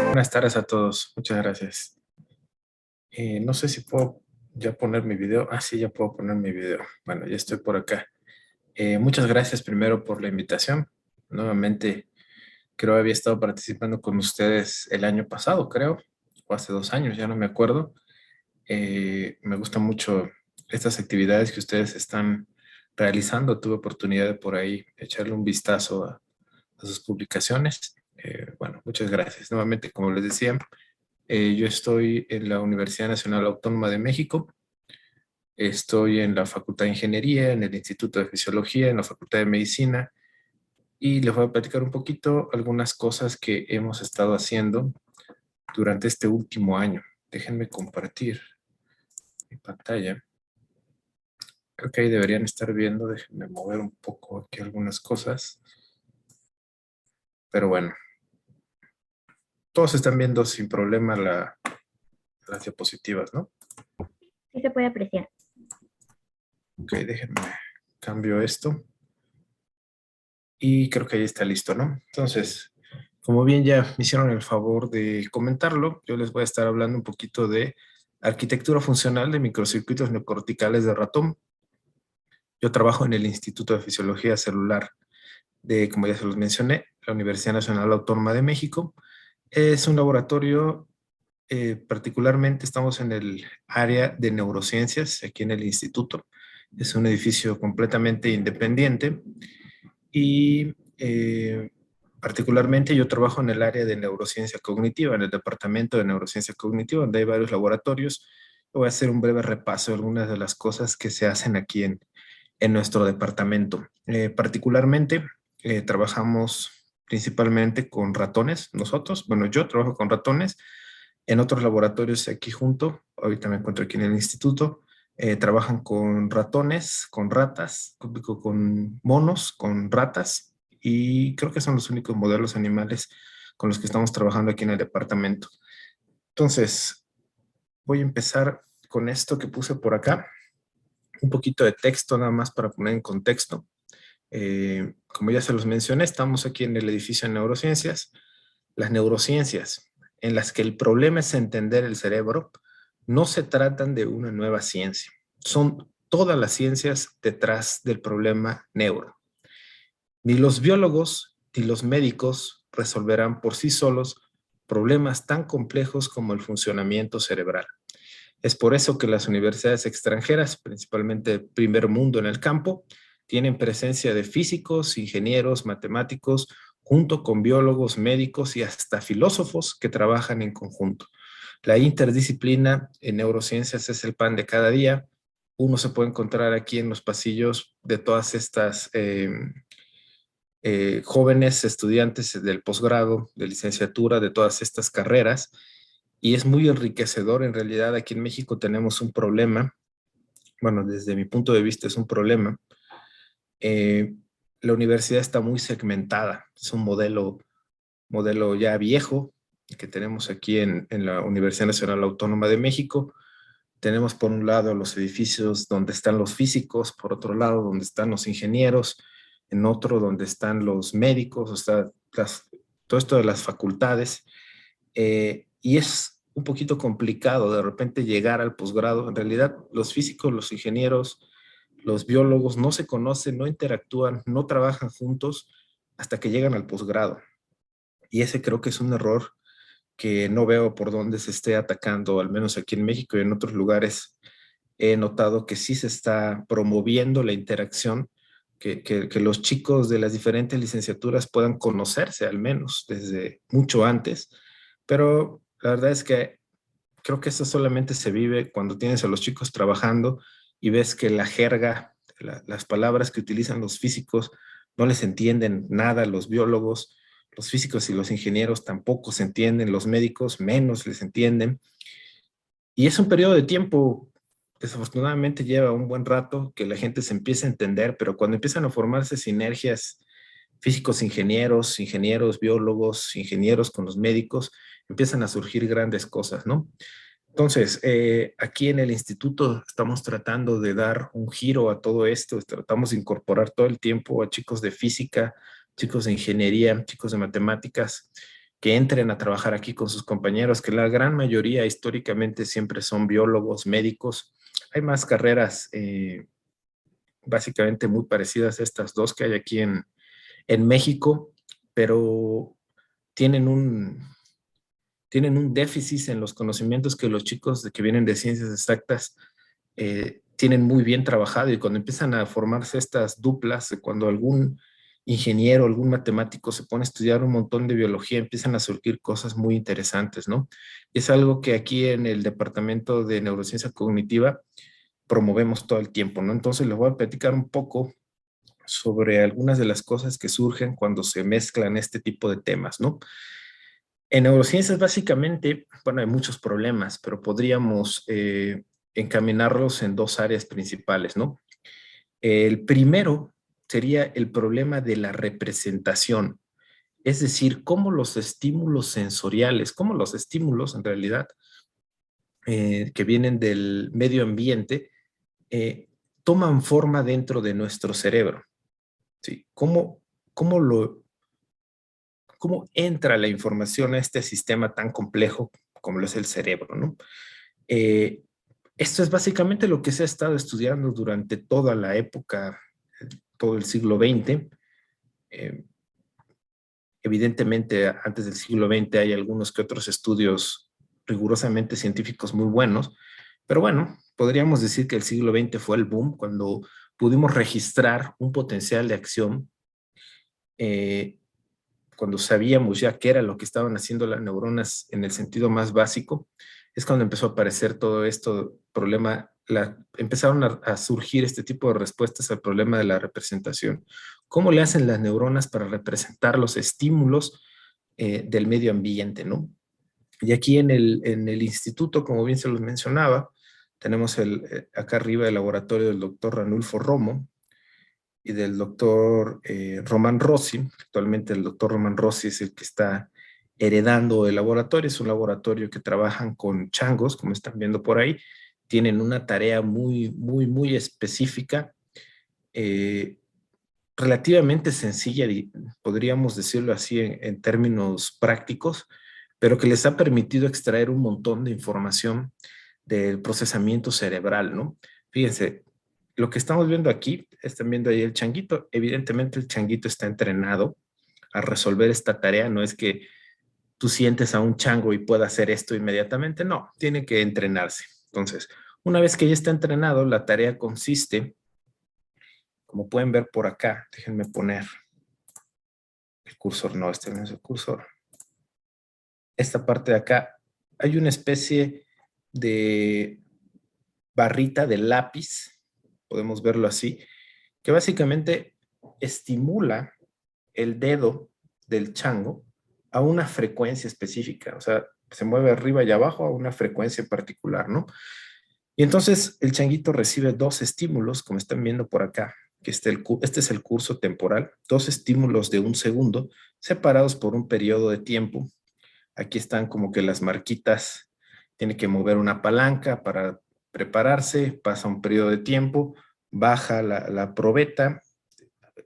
Buenas tardes a todos, muchas gracias. No sé si puedo ya poner mi video. Ah, sí, ya puedo poner mi video. Bueno, ya estoy por acá. Muchas gracias primero por la invitación. Nuevamente, creo que había estado participando con ustedes el año pasado, creo, o hace 2 años, ya no me acuerdo. Me gustan mucho estas actividades que ustedes están realizando. Tuve oportunidad de por ahí echarle un vistazo a sus publicaciones. Bueno, muchas gracias. Nuevamente, como les decía, yo estoy en la Universidad Nacional Autónoma de México. Estoy en la Facultad de Ingeniería, en el Instituto de Fisiología, en la Facultad de Medicina, y les voy a platicar un poquito algunas cosas que hemos estado haciendo durante este último año. Déjenme compartir mi pantalla. Creo que ahí deberían estar viendo. Déjenme mover un poco aquí algunas cosas. Pero bueno, todos están viendo sin problema las diapositivas, ¿no? Sí se puede apreciar. Ok, déjenme cambio esto. Y creo que ahí está listo, ¿no? Entonces, como bien ya me hicieron el favor de comentarlo, yo les voy a estar hablando un poquito de arquitectura funcional de microcircuitos neocorticales de ratón. Yo trabajo en el Instituto de Fisiología Celular de, como ya se los mencioné, la Universidad Nacional Autónoma de México. Es un laboratorio, particularmente estamos en el área de neurociencias, aquí en el instituto. Es un edificio completamente independiente y particularmente yo trabajo en el área de neurociencia cognitiva, en el departamento de neurociencia cognitiva, donde hay varios laboratorios. Voy a hacer un breve repaso de algunas de las cosas que se hacen aquí en nuestro departamento. Particularmente, trabajamos principalmente con ratones, nosotros. Bueno, yo trabajo con ratones. En otros laboratorios aquí junto, ahorita me encuentro aquí en el instituto, trabajan con ratones, con ratas, con monos, con ratas, y creo que son los únicos modelos animales con los que estamos trabajando aquí en el departamento. Entonces, voy a empezar con esto que puse por acá, un poquito de texto nada más para poner en contexto. Como ya se los mencioné, estamos aquí en el edificio de neurociencias. Las neurociencias, en las que el problema es entender el cerebro, no se tratan de una nueva ciencia. Son todas las ciencias detrás del problema neuro. Ni los biólogos ni los médicos resolverán por sí solos problemas tan complejos como el funcionamiento cerebral. Es por eso que las universidades extranjeras, principalmente de primer mundo en el campo, tienen presencia de físicos, ingenieros, matemáticos, junto con biólogos, médicos y hasta filósofos que trabajan en conjunto. La interdisciplina en neurociencias es el pan de cada día. Uno se puede encontrar aquí en los pasillos de todas estas jóvenes estudiantes del posgrado, de licenciatura, de todas estas carreras, y es muy enriquecedor. En realidad, aquí en México tenemos un problema, bueno, desde mi punto de vista es un problema. Eh, la universidad está muy segmentada, es un modelo ya viejo que tenemos aquí en la Universidad Nacional Autónoma de México. Tenemos por un lado los edificios donde están los físicos, por otro lado donde están los ingenieros, en otro donde están los médicos, o sea, todo esto de las facultades. Y es un poquito complicado de repente llegar al posgrado. En realidad, los físicos, los ingenieros, los biólogos no se conocen, no interactúan, no trabajan juntos hasta que llegan al posgrado. Y ese creo que es un error que no veo por dónde se esté atacando, al menos aquí en México y en otros lugares. He notado que sí se está promoviendo la interacción, que los chicos de las diferentes licenciaturas puedan conocerse al menos desde mucho antes, pero la verdad es que creo que eso solamente se vive cuando tienes a los chicos trabajando y ves que la jerga, las palabras que utilizan los físicos no les entienden nada los biólogos, los físicos y los ingenieros tampoco se entienden, los médicos menos les entienden. Y es un periodo de tiempo, desafortunadamente lleva un buen rato que la gente se empieza a entender, pero cuando empiezan a formarse sinergias físicos, ingenieros, ingenieros, biólogos, ingenieros con los médicos, empiezan a surgir grandes cosas, ¿no? Entonces, aquí en el instituto estamos tratando de dar un giro a todo esto, tratamos de incorporar todo el tiempo a chicos de física, chicos de ingeniería, chicos de matemáticas, que entren a trabajar aquí con sus compañeros, que la gran mayoría históricamente siempre son biólogos, médicos. Hay más carreras básicamente muy parecidas a estas dos que hay aquí en México, pero tienen tienen un déficit en los conocimientos que los chicos que vienen de ciencias exactas tienen muy bien trabajado, y cuando empiezan a formarse estas duplas, cuando algún ingeniero, algún matemático se pone a estudiar un montón de biología, empiezan a surgir cosas muy interesantes, ¿no? Y es algo que aquí en el Departamento de Neurociencia Cognitiva promovemos todo el tiempo, ¿no? Entonces les voy a platicar un poco sobre algunas de las cosas que surgen cuando se mezclan este tipo de temas, ¿no? En neurociencias básicamente, bueno, hay muchos problemas, pero podríamos encaminarlos en dos áreas principales, ¿no? El primero sería el problema de la representación, es decir, cómo los estímulos sensoriales, cómo los estímulos en realidad que vienen del medio ambiente eh, toman forma dentro de nuestro cerebro, ¿sí? Cómo cómo entra la información a este sistema tan complejo como lo es el cerebro, ¿no? Eh, Esto es básicamente lo que se ha estado estudiando durante toda la época, todo el siglo XX. Eh, Evidentemente, antes del siglo XX hay algunos que otros estudios rigurosamente científicos muy buenos, pero bueno, podríamos decir que el siglo XX fue el boom cuando pudimos registrar un potencial de acción, eh, cuando sabíamos ya qué era lo que estaban haciendo las neuronas en el sentido más básico. Es cuando empezó a aparecer todo esto problema, empezaron a surgir este tipo de respuestas al problema de la representación. ¿Cómo le hacen las neuronas para representar los estímulos del medio ambiente, ¿no? Y aquí en el instituto, como bien se los mencionaba, tenemos acá arriba el laboratorio del doctor Ranulfo Romo y del doctor Román Rossi. Actualmente el doctor Román Rossi es el que está heredando el laboratorio. Es un laboratorio que trabajan con changos, como están viendo por ahí. Tienen una tarea muy específica, eh, relativamente sencilla, podríamos decirlo así en términos prácticos, pero que les ha permitido extraer un montón de información del procesamiento cerebral, ¿no? Fíjense, lo que estamos viendo aquí, están viendo ahí el changuito. Evidentemente el changuito está entrenado a resolver esta tarea. No es que tú sientes a un chango y pueda hacer esto inmediatamente, no, tiene que entrenarse. Entonces, una vez que ya está entrenado, la tarea consiste, como pueden ver por acá, déjenme poner el cursor, no, este no es el cursor. Esta parte de acá, hay una especie de barrita de lápiz, podemos verlo así, que básicamente estimula el dedo del chango a una frecuencia específica, o sea, se mueve arriba y abajo a una frecuencia particular, ¿no? Y entonces el changuito recibe dos estímulos, como están viendo por acá, que este es el curso temporal, dos estímulos de un segundo separados por un periodo de tiempo. Aquí están como que las marquitas, tiene que mover una palanca para prepararse, pasa un periodo de tiempo, baja la probeta,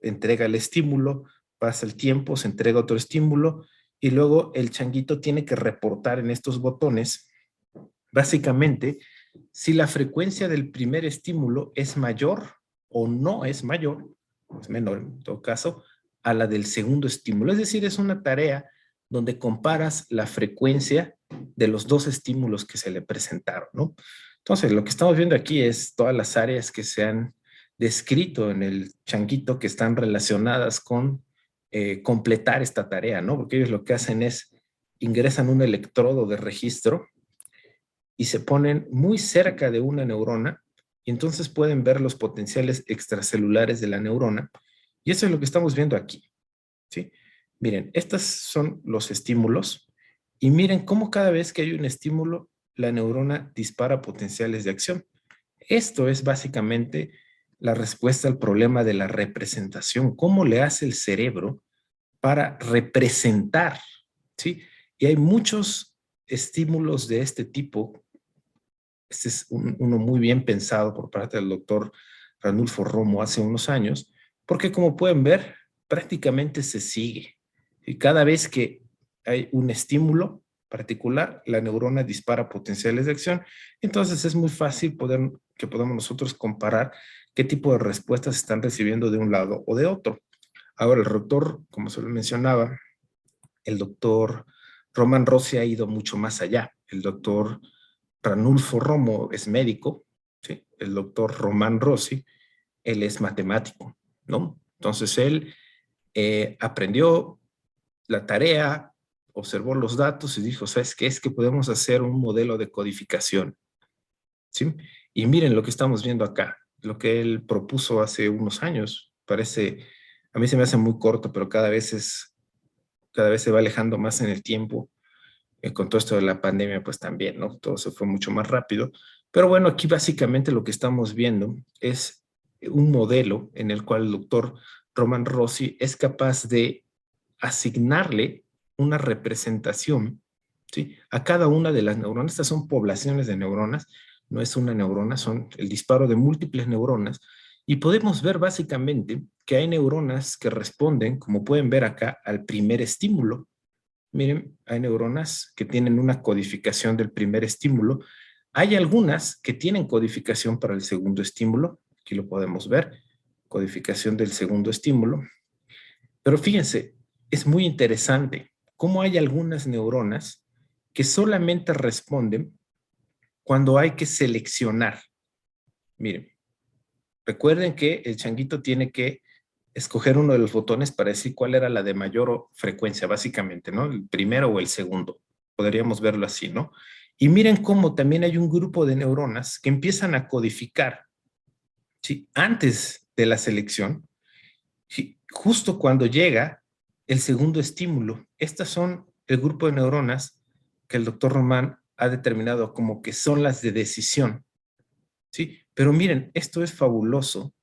entrega el estímulo, pasa el tiempo, se entrega otro estímulo y luego el changuito tiene que reportar en estos botones, básicamente, si la frecuencia del primer estímulo es mayor o no es mayor, es menor en todo caso, a la del segundo estímulo. Es decir, es una tarea donde comparas la frecuencia de los dos estímulos que se le presentaron, ¿no? Entonces, lo que estamos viendo aquí es todas las áreas que se han descrito en el changuito que están relacionadas con completar esta tarea, ¿no? Porque ellos lo que hacen es ingresan un electrodo de registro y se ponen muy cerca de una neurona y entonces pueden ver los potenciales extracelulares de la neurona. Y eso es lo que estamos viendo aquí, ¿sí? Miren, estos son los estímulos y miren cómo cada vez que hay un estímulo, la neurona dispara potenciales de acción. Esto es básicamente la respuesta al problema de la representación. ¿Cómo le hace el cerebro para representar? ¿Sí? Y hay muchos estímulos de este tipo. Este es uno muy bien pensado por parte del doctor Ranulfo Romo hace unos años, porque como pueden ver, prácticamente se sigue. Y cada vez que hay un estímulo particular, la neurona dispara potenciales de acción, entonces es muy fácil que podamos nosotros comparar qué tipo de respuestas están recibiendo de un lado o de otro. Ahora, el doctor, como se lo mencionaba, el doctor Roman Rossi ha ido mucho más allá. El doctor Ranulfo Romo es médico, ¿sí? El doctor Román Rossi, él es matemático, ¿no? Entonces él aprendió la tarea, observó los datos y dijo, ¿sabes qué? Es que podemos hacer un modelo de codificación, ¿sí? Y miren lo que estamos viendo acá, lo que él propuso hace unos años, parece, a mí se me hace muy corto, pero cada vez se va alejando más en el tiempo. Con todo esto de la pandemia, pues también, ¿no? Todo se fue mucho más rápido. Pero bueno, aquí básicamente lo que estamos viendo es un modelo en el cual el doctor Roman Rossi es capaz de asignarle una representación, ¿sí? A cada una de las neuronas. Estas son poblaciones de neuronas, no es una neurona, son el disparo de múltiples neuronas. Y podemos ver básicamente que hay neuronas que responden, como pueden ver acá, al primer estímulo. Miren, hay neuronas que tienen una codificación del primer estímulo. Hay algunas que tienen codificación para el segundo estímulo. Aquí lo podemos ver, codificación del segundo estímulo. Pero fíjense, es muy interesante cómo hay algunas neuronas que solamente responden cuando hay que seleccionar. Miren, recuerden que el changuito tiene que escoger uno de los botones para decir cuál era la de mayor frecuencia, básicamente, ¿no? El primero o el segundo. Podríamos verlo así, ¿no? Y miren cómo también hay un grupo de neuronas que empiezan a codificar, ¿sí? Antes de la selección, ¿sí? Justo cuando llega el segundo estímulo. Estas son el grupo de neuronas que el doctor Román ha determinado como que son las de decisión, ¿sí? Pero miren, esto es fabuloso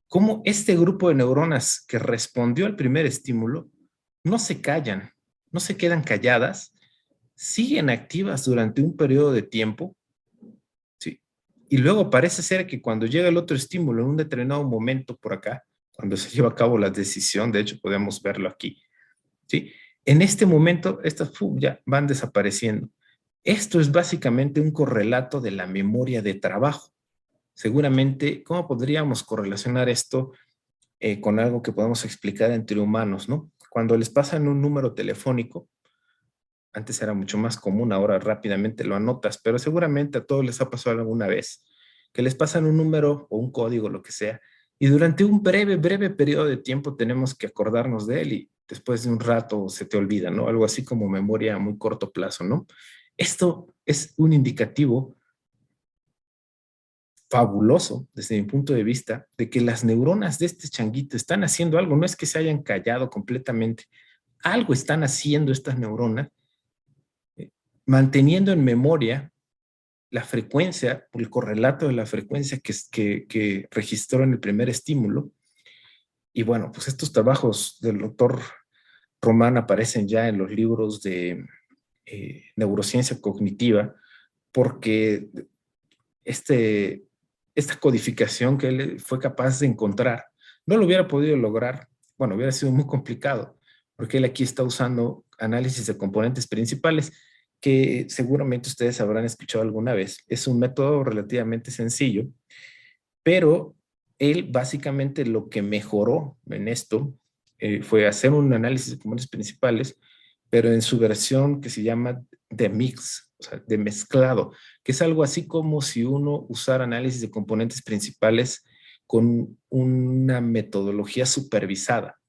cómo este grupo de neuronas que respondió al primer estímulo no se callan, no se quedan calladas, siguen activas durante un periodo de tiempo, ¿sí? Y luego parece ser que cuando llega el otro estímulo en un determinado momento por acá, cuando se lleva a cabo la decisión, de hecho podemos verlo aquí, ¿sí? En este momento estas ya van desapareciendo. Esto es básicamente un correlato de la memoria de trabajo. Seguramente, ¿cómo podríamos correlacionar esto con algo que podemos explicar entre humanos, ¿no? Cuando les pasan un número telefónico, antes era mucho más común, ahora rápidamente lo anotas, pero seguramente a todos les ha pasado alguna vez que les pasan un número o un código, lo que sea, y durante un breve periodo de tiempo tenemos que acordarnos de él y después de un rato se te olvida, ¿no? Algo así como memoria a muy corto plazo, ¿no? Esto es un indicativo fabuloso desde mi punto de vista de que las neuronas de este changuito están haciendo algo, no es que se hayan callado completamente, algo están haciendo estas neuronas, manteniendo en memoria la frecuencia, el correlato de la frecuencia que registró en el primer estímulo. Y bueno, pues estos trabajos del doctor Román aparecen ya en los libros de neurociencia cognitiva, porque este, esta codificación que él fue capaz de encontrar, no lo hubiera podido lograr, bueno, hubiera sido muy complicado, porque él aquí está usando análisis de componentes principales, que seguramente ustedes habrán escuchado alguna vez. Es un método relativamente sencillo, pero él básicamente lo que mejoró en esto fue hacer un análisis de componentes principales, pero en su versión que se llama de mix, o sea, de mezclado, que es algo así como si uno usara análisis de componentes principales con una metodología supervisada,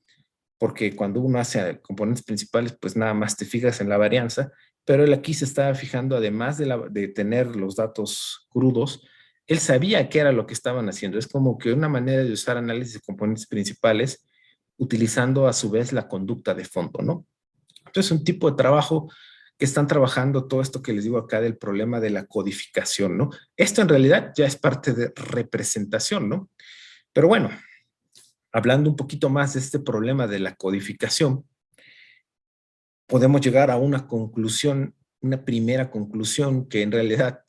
porque cuando uno hace componentes principales, pues nada más te fijas en la varianza, pero él aquí se estaba fijando, además de tener los datos crudos, él sabía qué era lo que estaban haciendo. Es como que una manera de usar análisis de componentes principales utilizando a su vez la conducta de fondo, ¿no? Entonces, un tipo de trabajo que están trabajando todo esto que les digo acá del problema de la codificación, ¿no? Esto en realidad ya es parte de representación, ¿no? Pero bueno, hablando un poquito más de este problema de la codificación, podemos llegar a una conclusión, una primera conclusión que en realidad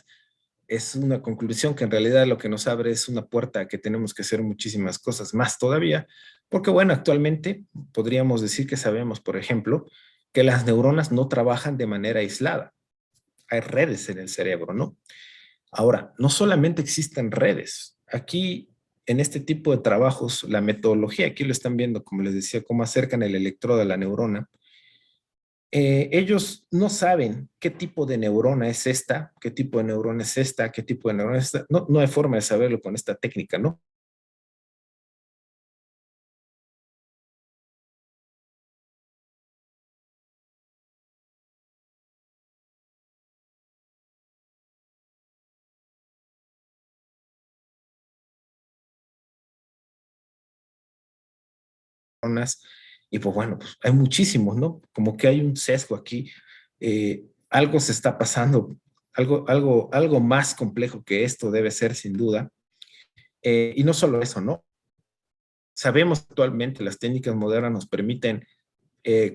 es una conclusión que en realidad lo que nos abre es una puerta a que tenemos que hacer muchísimas cosas más todavía, porque bueno, actualmente podríamos decir que sabemos, por ejemplo, que las neuronas no trabajan de manera aislada. Hay redes en el cerebro, ¿no? Ahora, no solamente existen redes. Aquí, en este tipo de trabajos, la metodología, aquí lo están viendo, como les decía, cómo acercan el electrodo a la neurona. Ellos no saben qué tipo de neurona es esta, qué tipo de neurona es esta, qué tipo de neurona es esta. No, no hay forma de saberlo con esta técnica, ¿no? Y pues bueno, pues hay muchísimos, ¿no? Como que hay un sesgo aquí. Algo se está pasando, algo más complejo que esto debe ser sin duda. Y no solo eso, ¿no? Sabemos actualmente las técnicas modernas nos permiten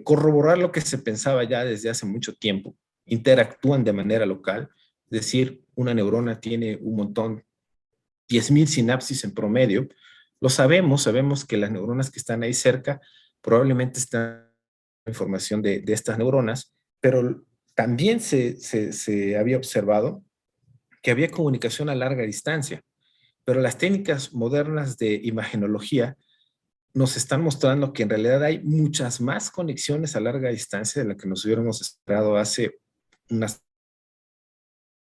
corroborar lo que se pensaba ya desde hace mucho tiempo. Interactúan de manera local, es decir, una neurona tiene un montón, 10,000 sinapsis en promedio. Lo sabemos, sabemos que las neuronas que están ahí cerca probablemente están en información de estas neuronas, pero también se había observado que había comunicación a larga distancia, pero las técnicas modernas de imagenología nos están mostrando que en realidad hay muchas más conexiones a larga distancia de lo que nos hubiéramos esperado hace una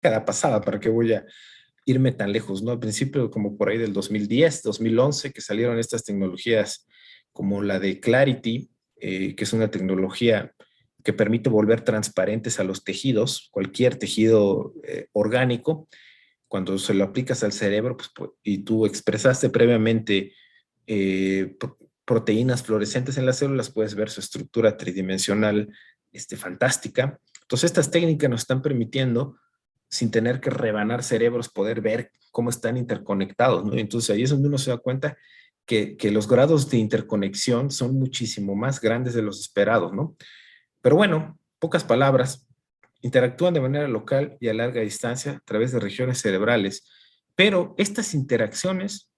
década pasada. ¿Para qué voy a irme tan lejos? ¿No? Al principio, como por ahí del 2010, 2011, que salieron estas tecnologías como la de Clarity, que es una tecnología que permite volver transparentes a los tejidos, cualquier tejido orgánico. Cuando se lo aplicas al cerebro, pues, y tú expresaste previamente eh, proteínas fluorescentes en las células, puedes ver su estructura tridimensional fantástica. Entonces, estas técnicas nos están permitiendo, sin tener que rebanar cerebros, poder ver cómo están interconectados, ¿no? Entonces, ahí es donde uno se da cuenta que los grados de interconexión son muchísimo más grandes de los esperados, ¿no? Pero bueno, pocas palabras, interactúan de manera local y a larga distancia a través de regiones cerebrales, pero estas interacciones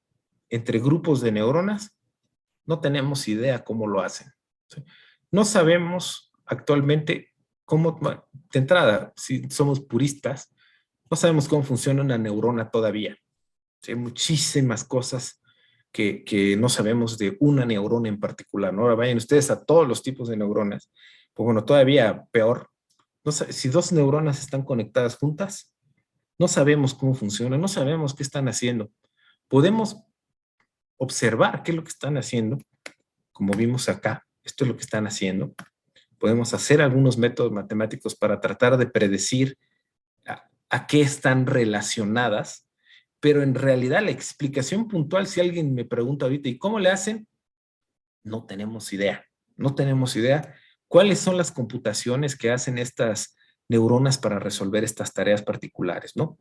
entre grupos de neuronas no tenemos idea cómo lo hacen. ¿Sí? No sabemos actualmente cómo, bueno, de entrada, si somos puristas, no sabemos cómo funciona una neurona todavía. ¿Sí? Hay muchísimas cosas que no sabemos de una neurona en particular, ¿no? Ahora vayan ustedes a todos los tipos de neuronas, pues bueno, todavía peor. No sé, si dos neuronas están conectadas juntas, no sabemos cómo funcionan, no sabemos qué están haciendo. Podemos observar qué es lo que están haciendo, como vimos acá, esto es lo que están haciendo. Podemos hacer algunos métodos matemáticos para tratar de predecir a qué están relacionadas, pero en realidad la explicación puntual, si alguien me pregunta ahorita, ¿y cómo le hacen? No tenemos idea, no tenemos idea cuáles son las computaciones que hacen estas neuronas para resolver estas tareas particulares, ¿no?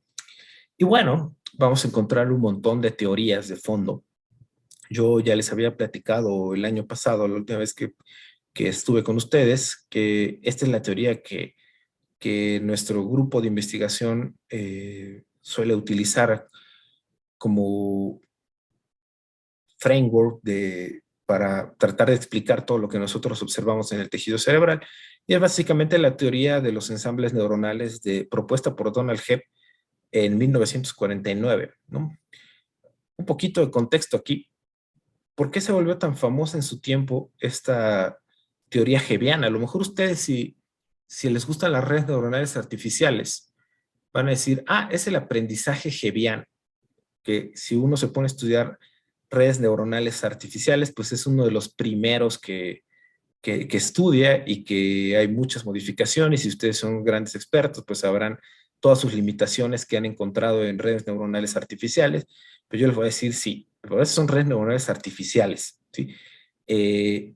Y bueno, vamos a encontrar un montón de teorías de fondo. Yo ya les había platicado el año pasado, la última vez que estuve con ustedes, que esta es la teoría que nuestro grupo de investigación suele utilizar como framework para tratar de explicar todo lo que nosotros observamos en el tejido cerebral. Y es básicamente la teoría de los ensambles neuronales propuesta por Donald Hebb en 1949, ¿no? Un poquito de contexto aquí. ¿Por qué se volvió tan famosa en su tiempo esta teoría hebbiana? A lo mejor ustedes, si les gustan las redes neuronales artificiales, van a decir, es el aprendizaje hebbiano, que si uno se pone a estudiar redes neuronales artificiales, pues es uno de los primeros que estudia y que hay muchas modificaciones. Y si ustedes son grandes expertos, pues sabrán todas sus limitaciones que han encontrado en redes neuronales artificiales. Pero yo les voy a decir, sí, pero esas son redes neuronales artificiales, ¿sí? Eh,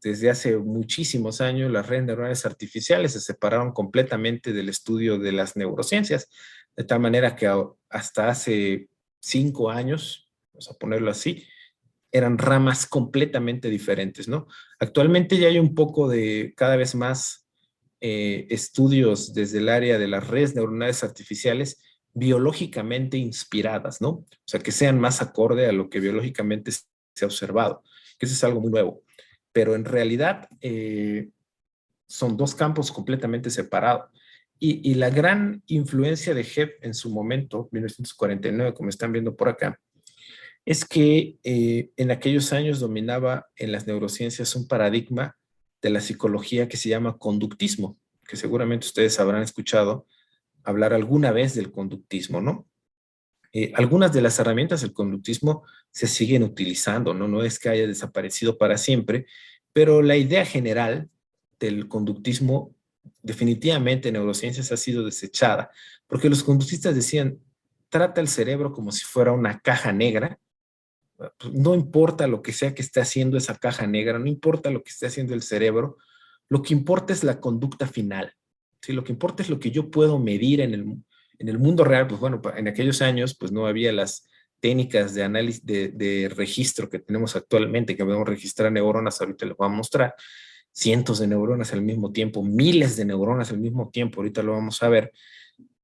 Desde hace muchísimos años, las redes neuronales artificiales se separaron completamente del estudio de las neurociencias, de tal manera que hasta hace 5 años, vamos a ponerlo así, eran ramas completamente diferentes, ¿no? Actualmente ya hay un poco de cada vez más estudios desde el área de las redes neuronales artificiales biológicamente inspiradas, ¿no? O sea, que sean más acorde a lo que biológicamente se ha observado, que eso es algo muy nuevo. Pero en realidad son dos campos completamente separados. Y la gran influencia de Hebb en su momento, 1949, como están viendo por acá, es que en aquellos años dominaba en las neurociencias un paradigma de la psicología que se llama conductismo, que seguramente ustedes habrán escuchado hablar alguna vez del conductismo, ¿no? Algunas de las herramientas del conductismo se siguen utilizando, ¿no? No es que haya desaparecido para siempre, pero la idea general del conductismo definitivamente en neurociencias ha sido desechada, porque los conductistas decían, trata el cerebro como si fuera una caja negra. No importa lo que sea que esté haciendo esa caja negra, no importa lo que esté haciendo el cerebro, lo que importa es la conducta final. ¿Sí? Lo que importa es lo que yo puedo medir en el mundo real. Pues bueno, en aquellos años pues no había las técnicas de análisis, de registro que tenemos actualmente, que podemos registrar neuronas, ahorita les voy a mostrar, cientos de neuronas al mismo tiempo, miles de neuronas al mismo tiempo, ahorita lo vamos a ver.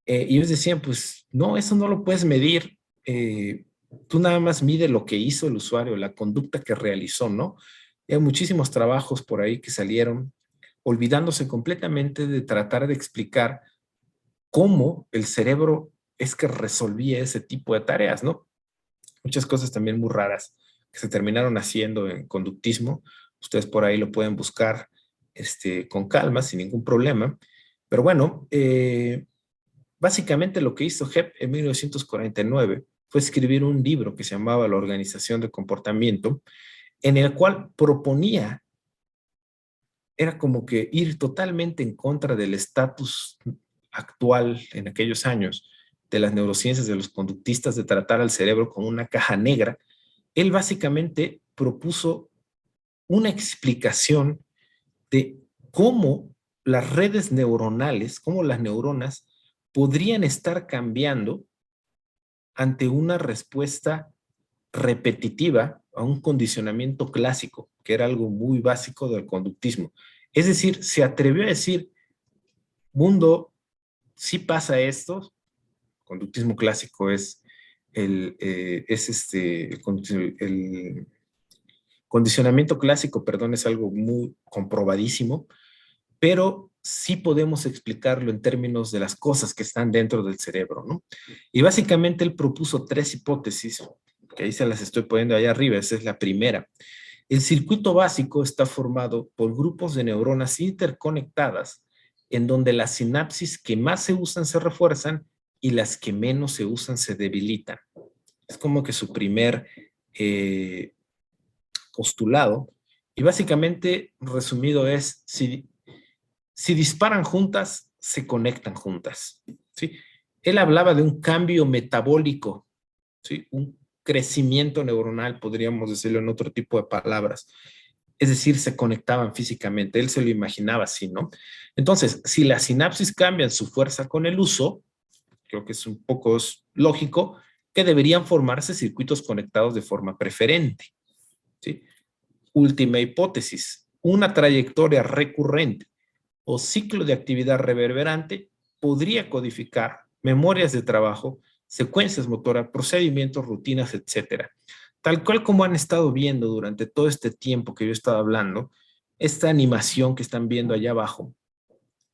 Y ellos decían, pues no, eso no lo puedes medir. Tú nada más mide lo que hizo el usuario, la conducta que realizó, ¿no? Hay muchísimos trabajos por ahí que salieron olvidándose completamente de tratar de explicar cómo el cerebro es que resolvía ese tipo de tareas, ¿no? Muchas cosas también muy raras que se terminaron haciendo en conductismo. Ustedes por ahí lo pueden buscar con calma, sin ningún problema. Pero bueno, básicamente lo que hizo Hebb en 1949 fue escribir un libro que se llamaba La Organización de Comportamiento, en el cual proponía, era como que ir totalmente en contra del estatus actual en aquellos años de las neurociencias, de los conductistas, de tratar al cerebro como una caja negra. Él básicamente propuso una explicación de cómo las redes neuronales, cómo las neuronas podrían estar cambiando ante una respuesta repetitiva a un condicionamiento clásico, que era algo muy básico del conductismo. Es decir, se atrevió a decir, mundo, si pasa esto, conductismo clásico es el condicionamiento clásico, perdón, es algo muy comprobadísimo, pero sí podemos explicarlo en términos de las cosas que están dentro del cerebro, ¿no? Y básicamente él propuso tres hipótesis, que ahí se las estoy poniendo allá arriba, esa es la primera. El circuito básico está formado por grupos de neuronas interconectadas en donde las sinapsis que más se usan se refuerzan y las que menos se usan se debilitan. Es como que su primer postulado. Y básicamente, resumido, es si disparan juntas, se conectan juntas. ¿Sí? Él hablaba de un cambio metabólico, ¿sí? Un crecimiento neuronal, podríamos decirlo en otro tipo de palabras. Es decir, se conectaban físicamente. Él se lo imaginaba así, ¿no? Entonces, si las sinapsis cambian su fuerza con el uso, creo que es un poco lógico que deberían formarse circuitos conectados de forma preferente. ¿Sí? Última hipótesis, una trayectoria recurrente o ciclo de actividad reverberante podría codificar memorias de trabajo, secuencias motoras, procedimientos, rutinas, etcétera. Tal cual como han estado viendo durante todo este tiempo que yo he estado hablando, esta animación que están viendo allá abajo,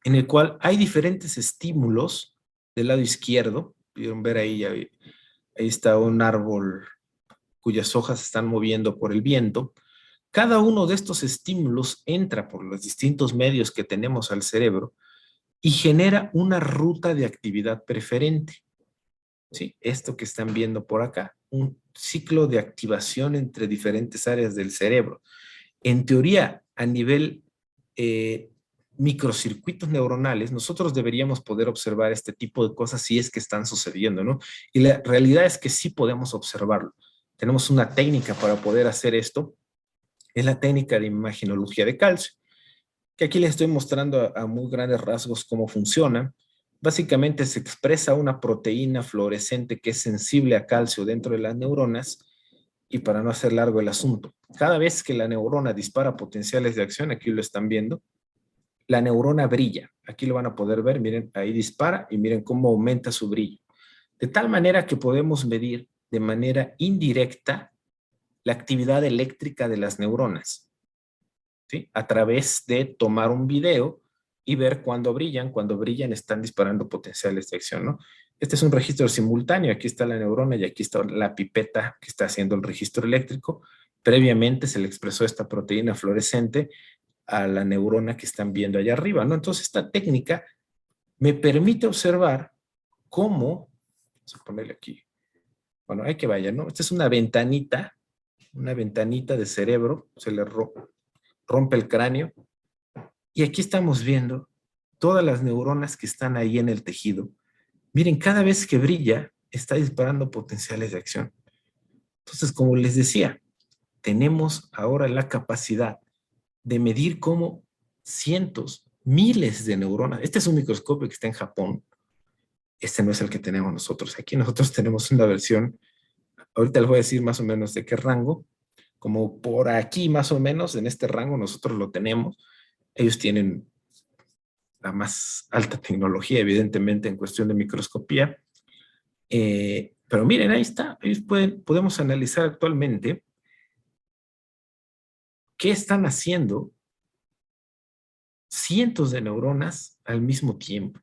en el cual hay diferentes estímulos del lado izquierdo. Pudieron ver ahí está un árbol cuyas hojas se están moviendo por el viento. Cada uno de estos estímulos entra por los distintos medios que tenemos al cerebro y genera una ruta de actividad preferente. ¿Sí? Esto que están viendo por acá, un ciclo de activación entre diferentes áreas del cerebro. En teoría, a nivel microcircuitos neuronales, nosotros deberíamos poder observar este tipo de cosas si es que están sucediendo, ¿no? Y la realidad es que sí podemos observarlo. Tenemos una técnica para poder hacer esto, es la técnica de imagenología de calcio, que aquí les estoy mostrando a muy grandes rasgos cómo funciona. Básicamente se expresa una proteína fluorescente que es sensible a calcio dentro de las neuronas y para no hacer largo el asunto, cada vez que la neurona dispara potenciales de acción, aquí lo están viendo, la neurona brilla. Aquí lo van a poder ver, miren, ahí dispara y miren cómo aumenta su brillo. De tal manera que podemos medir de manera indirecta la actividad eléctrica de las neuronas, ¿sí? A través de tomar un video y ver cuando brillan están disparando potenciales de acción, ¿no? Este es un registro simultáneo, aquí está la neurona y aquí está la pipeta que está haciendo el registro eléctrico. Previamente se le expresó esta proteína fluorescente a la neurona que están viendo allá arriba, ¿no? Entonces esta técnica me permite observar cómo, vamos a ponerle aquí, bueno, hay que vaya, ¿no? Esta es una ventanita de cerebro, se le rompe el cráneo, y aquí estamos viendo todas las neuronas que están ahí en el tejido. Miren, cada vez que brilla, está disparando potenciales de acción. Entonces, como les decía, tenemos ahora la capacidad de medir cómo cientos, miles de neuronas, este es un microscopio que está en Japón, este no es el que tenemos nosotros. Aquí nosotros tenemos una versión, ahorita les voy a decir más o menos de qué rango, como por aquí más o menos, en este rango nosotros lo tenemos. Ellos tienen la más alta tecnología, evidentemente, en cuestión de microscopía. Pero miren, ahí está. Ellos podemos analizar actualmente qué están haciendo cientos de neuronas al mismo tiempo.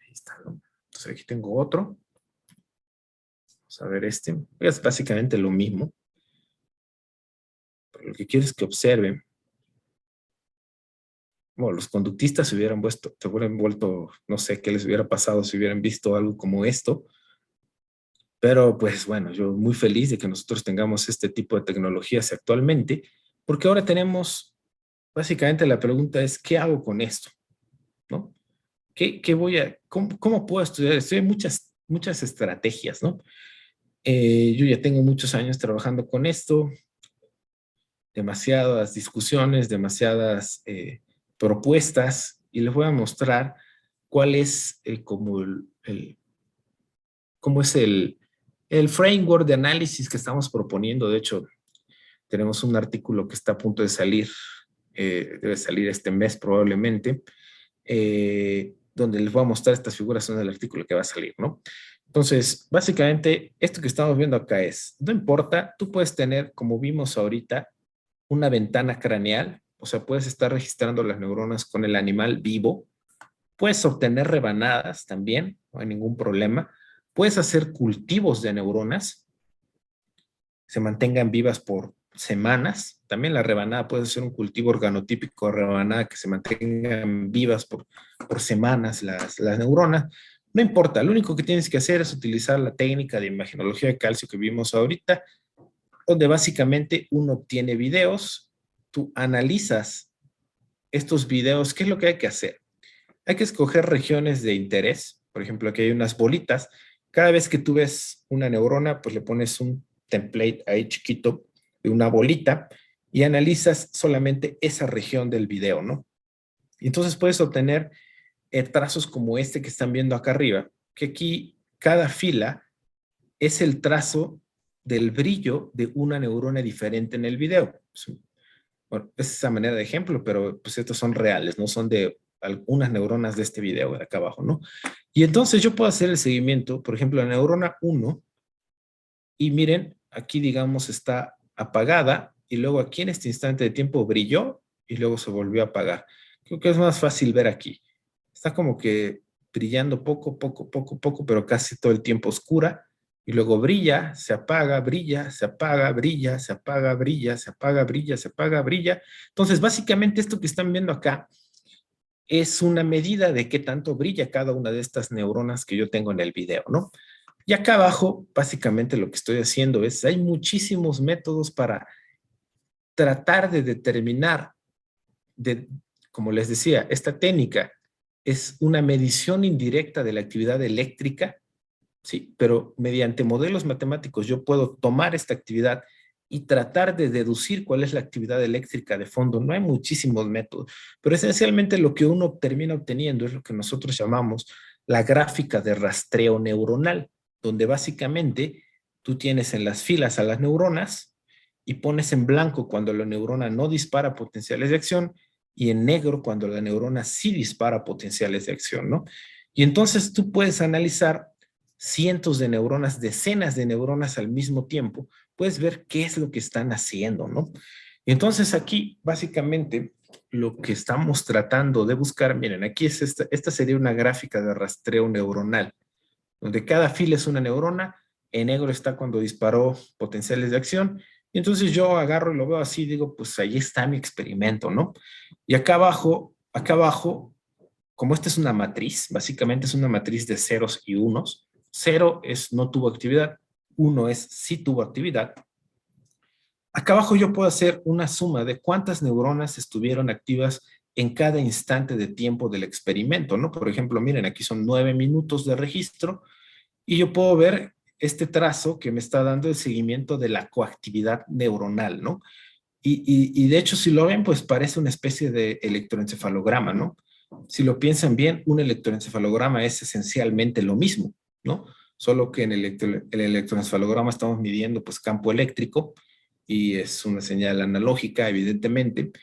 Ahí está, ¿no? Entonces aquí tengo otro. Vamos a ver este. Es básicamente lo mismo. Pero lo que quiero es que observen. Bueno, los conductistas se hubieran vuelto, no sé qué les hubiera pasado si hubieran visto algo como esto. Pero pues bueno, yo muy feliz de que nosotros tengamos este tipo de tecnologías actualmente, porque ahora tenemos, básicamente la pregunta es, ¿qué hago con esto? ¿No? ¿Cómo puedo estudiar esto? Hay muchas estrategias, ¿no? Yo ya tengo muchos años trabajando con esto, demasiadas discusiones, demasiadas propuestas, y les voy a mostrar cuál es cómo es el framework de análisis que estamos proponiendo. De hecho, tenemos un artículo que está a punto de salir, debe salir este mes probablemente, donde les voy a mostrar estas figuras, son el artículo que va a salir, ¿no? Entonces, básicamente, esto que estamos viendo acá es, no importa, tú puedes tener, como vimos ahorita, una ventana craneal, o sea, puedes estar registrando las neuronas con el animal vivo, puedes obtener rebanadas también, no hay ningún problema, puedes hacer cultivos de neuronas, se mantengan vivas por semanas. También la rebanada puede ser un cultivo organotípico de rebanada que se mantengan vivas por semanas las neuronas. No importa, lo único que tienes que hacer es utilizar la técnica de imagenología de calcio que vimos ahorita, donde básicamente uno obtiene videos, tú analizas estos videos. ¿Qué es lo que hay que hacer? Hay que escoger regiones de interés. Por ejemplo, aquí hay unas bolitas. Cada vez que tú ves una neurona, pues le pones un template ahí chiquito de una bolita y analizas solamente esa región del video, ¿no? Y entonces puedes obtener trazos como este que están viendo acá arriba, que aquí cada fila es el trazo del brillo de una neurona diferente en el video. Bueno, es esa manera de ejemplo, pero pues estos son reales, no son de algunas neuronas de este video de acá abajo, ¿no? Y entonces yo puedo hacer el seguimiento, por ejemplo, la neurona 1, y miren, aquí digamos está apagada, y luego aquí en este instante de tiempo brilló, y luego se volvió a apagar. Creo que es más fácil ver aquí. Está como que brillando poco, poco, poco, poco, pero casi todo el tiempo oscura, y luego brilla, se apaga, brilla, se apaga, brilla, se apaga, brilla, se apaga, brilla, se apaga, brilla. Entonces, básicamente esto que están viendo acá es una medida de qué tanto brilla cada una de estas neuronas que yo tengo en el video, ¿no? Y acá abajo, básicamente lo que estoy haciendo es, hay muchísimos métodos para tratar de determinar, como les decía, esta técnica es una medición indirecta de la actividad eléctrica, sí, pero mediante modelos matemáticos yo puedo tomar esta actividad y tratar de deducir cuál es la actividad eléctrica de fondo. No hay muchísimos métodos, pero esencialmente lo que uno termina obteniendo es lo que nosotros llamamos la gráfica de rastreo neuronal, donde básicamente tú tienes en las filas a las neuronas y pones en blanco cuando la neurona no dispara potenciales de acción y en negro cuando la neurona sí dispara potenciales de acción, ¿no? Y entonces tú puedes analizar cientos de neuronas, decenas de neuronas al mismo tiempo, puedes ver qué es lo que están haciendo, ¿no? Y entonces aquí, básicamente, lo que estamos tratando de buscar, miren, aquí es esta sería una gráfica de rastreo neuronal, donde cada fila es una neurona, en negro está cuando disparó potenciales de acción, y entonces yo agarro y lo veo así, digo, pues ahí está mi experimento, ¿no? Y acá abajo, como esta es una matriz, básicamente es una matriz de ceros y unos, cero es no tuvo actividad, uno es sí tuvo actividad. Acá abajo yo puedo hacer una suma de cuántas neuronas estuvieron activas en cada instante de tiempo del experimento, ¿no? Por ejemplo, miren, aquí son 9 minutos de registro y yo puedo ver este trazo que me está dando el seguimiento de la coactividad neuronal, ¿no? Y de hecho, si lo ven, pues parece una especie de electroencefalograma, ¿no? Si lo piensan bien, un electroencefalograma es esencialmente lo mismo, ¿no? Solo que en el electroencefalograma estamos midiendo pues campo eléctrico y es una señal analógica, evidentemente,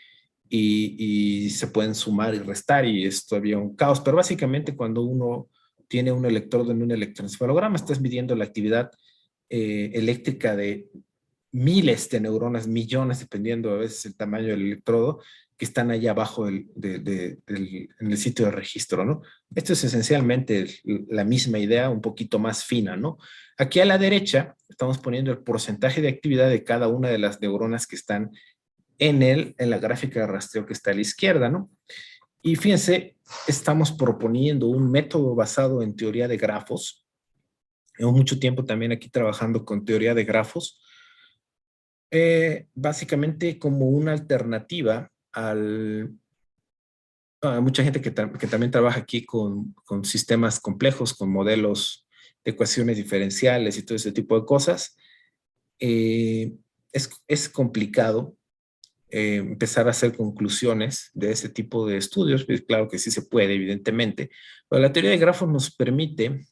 y se pueden sumar y restar y es todavía un caos, pero básicamente cuando uno tiene un electrodo en un electroencefalograma, estás midiendo la actividad eléctrica de miles de neuronas, millones, dependiendo a veces el tamaño del electrodo, que están allá abajo en el sitio de registro, ¿no? Esto es esencialmente la misma idea, un poquito más fina, ¿no? Aquí a la derecha estamos poniendo el porcentaje de actividad de cada una de las neuronas que están en la gráfica de rastreo que está a la izquierda, ¿no? Y fíjense, estamos proponiendo un método basado en teoría de grafos. Llevo mucho tiempo también aquí trabajando con teoría de grafos, básicamente como una alternativa a mucha gente que también trabaja aquí con sistemas complejos, con modelos de ecuaciones diferenciales y todo ese tipo de cosas. Es complicado empezar a hacer conclusiones de ese tipo de estudios, pues claro que sí se puede, evidentemente, pero la teoría de grafos nos permite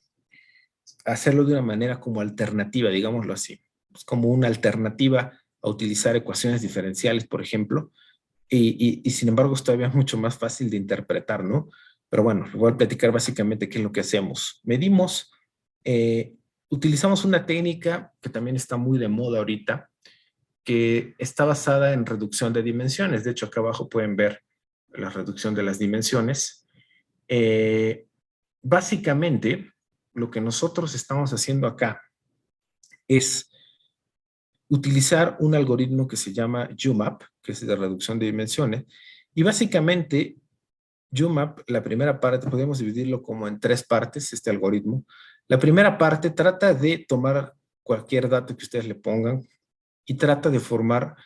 hacerlo de una manera como alternativa, digámoslo así, es como una alternativa a utilizar ecuaciones diferenciales, por ejemplo, y sin embargo es todavía mucho más fácil de interpretar, ¿no? Pero bueno, voy a platicar básicamente qué es lo que hacemos. Medimos, eh, utilizamos una técnica que también está muy de moda ahorita, que está basada en reducción de dimensiones. De hecho, acá abajo pueden ver la reducción de las dimensiones. Eh, Básicamente, lo que nosotros estamos haciendo acá es utilizar un algoritmo que se llama UMAP, que es de reducción de dimensiones, y básicamente UMAP, la primera parte, podemos dividirlo como en tres partes, este algoritmo. La primera parte trata de tomar cualquier dato que ustedes le pongan y trata de formar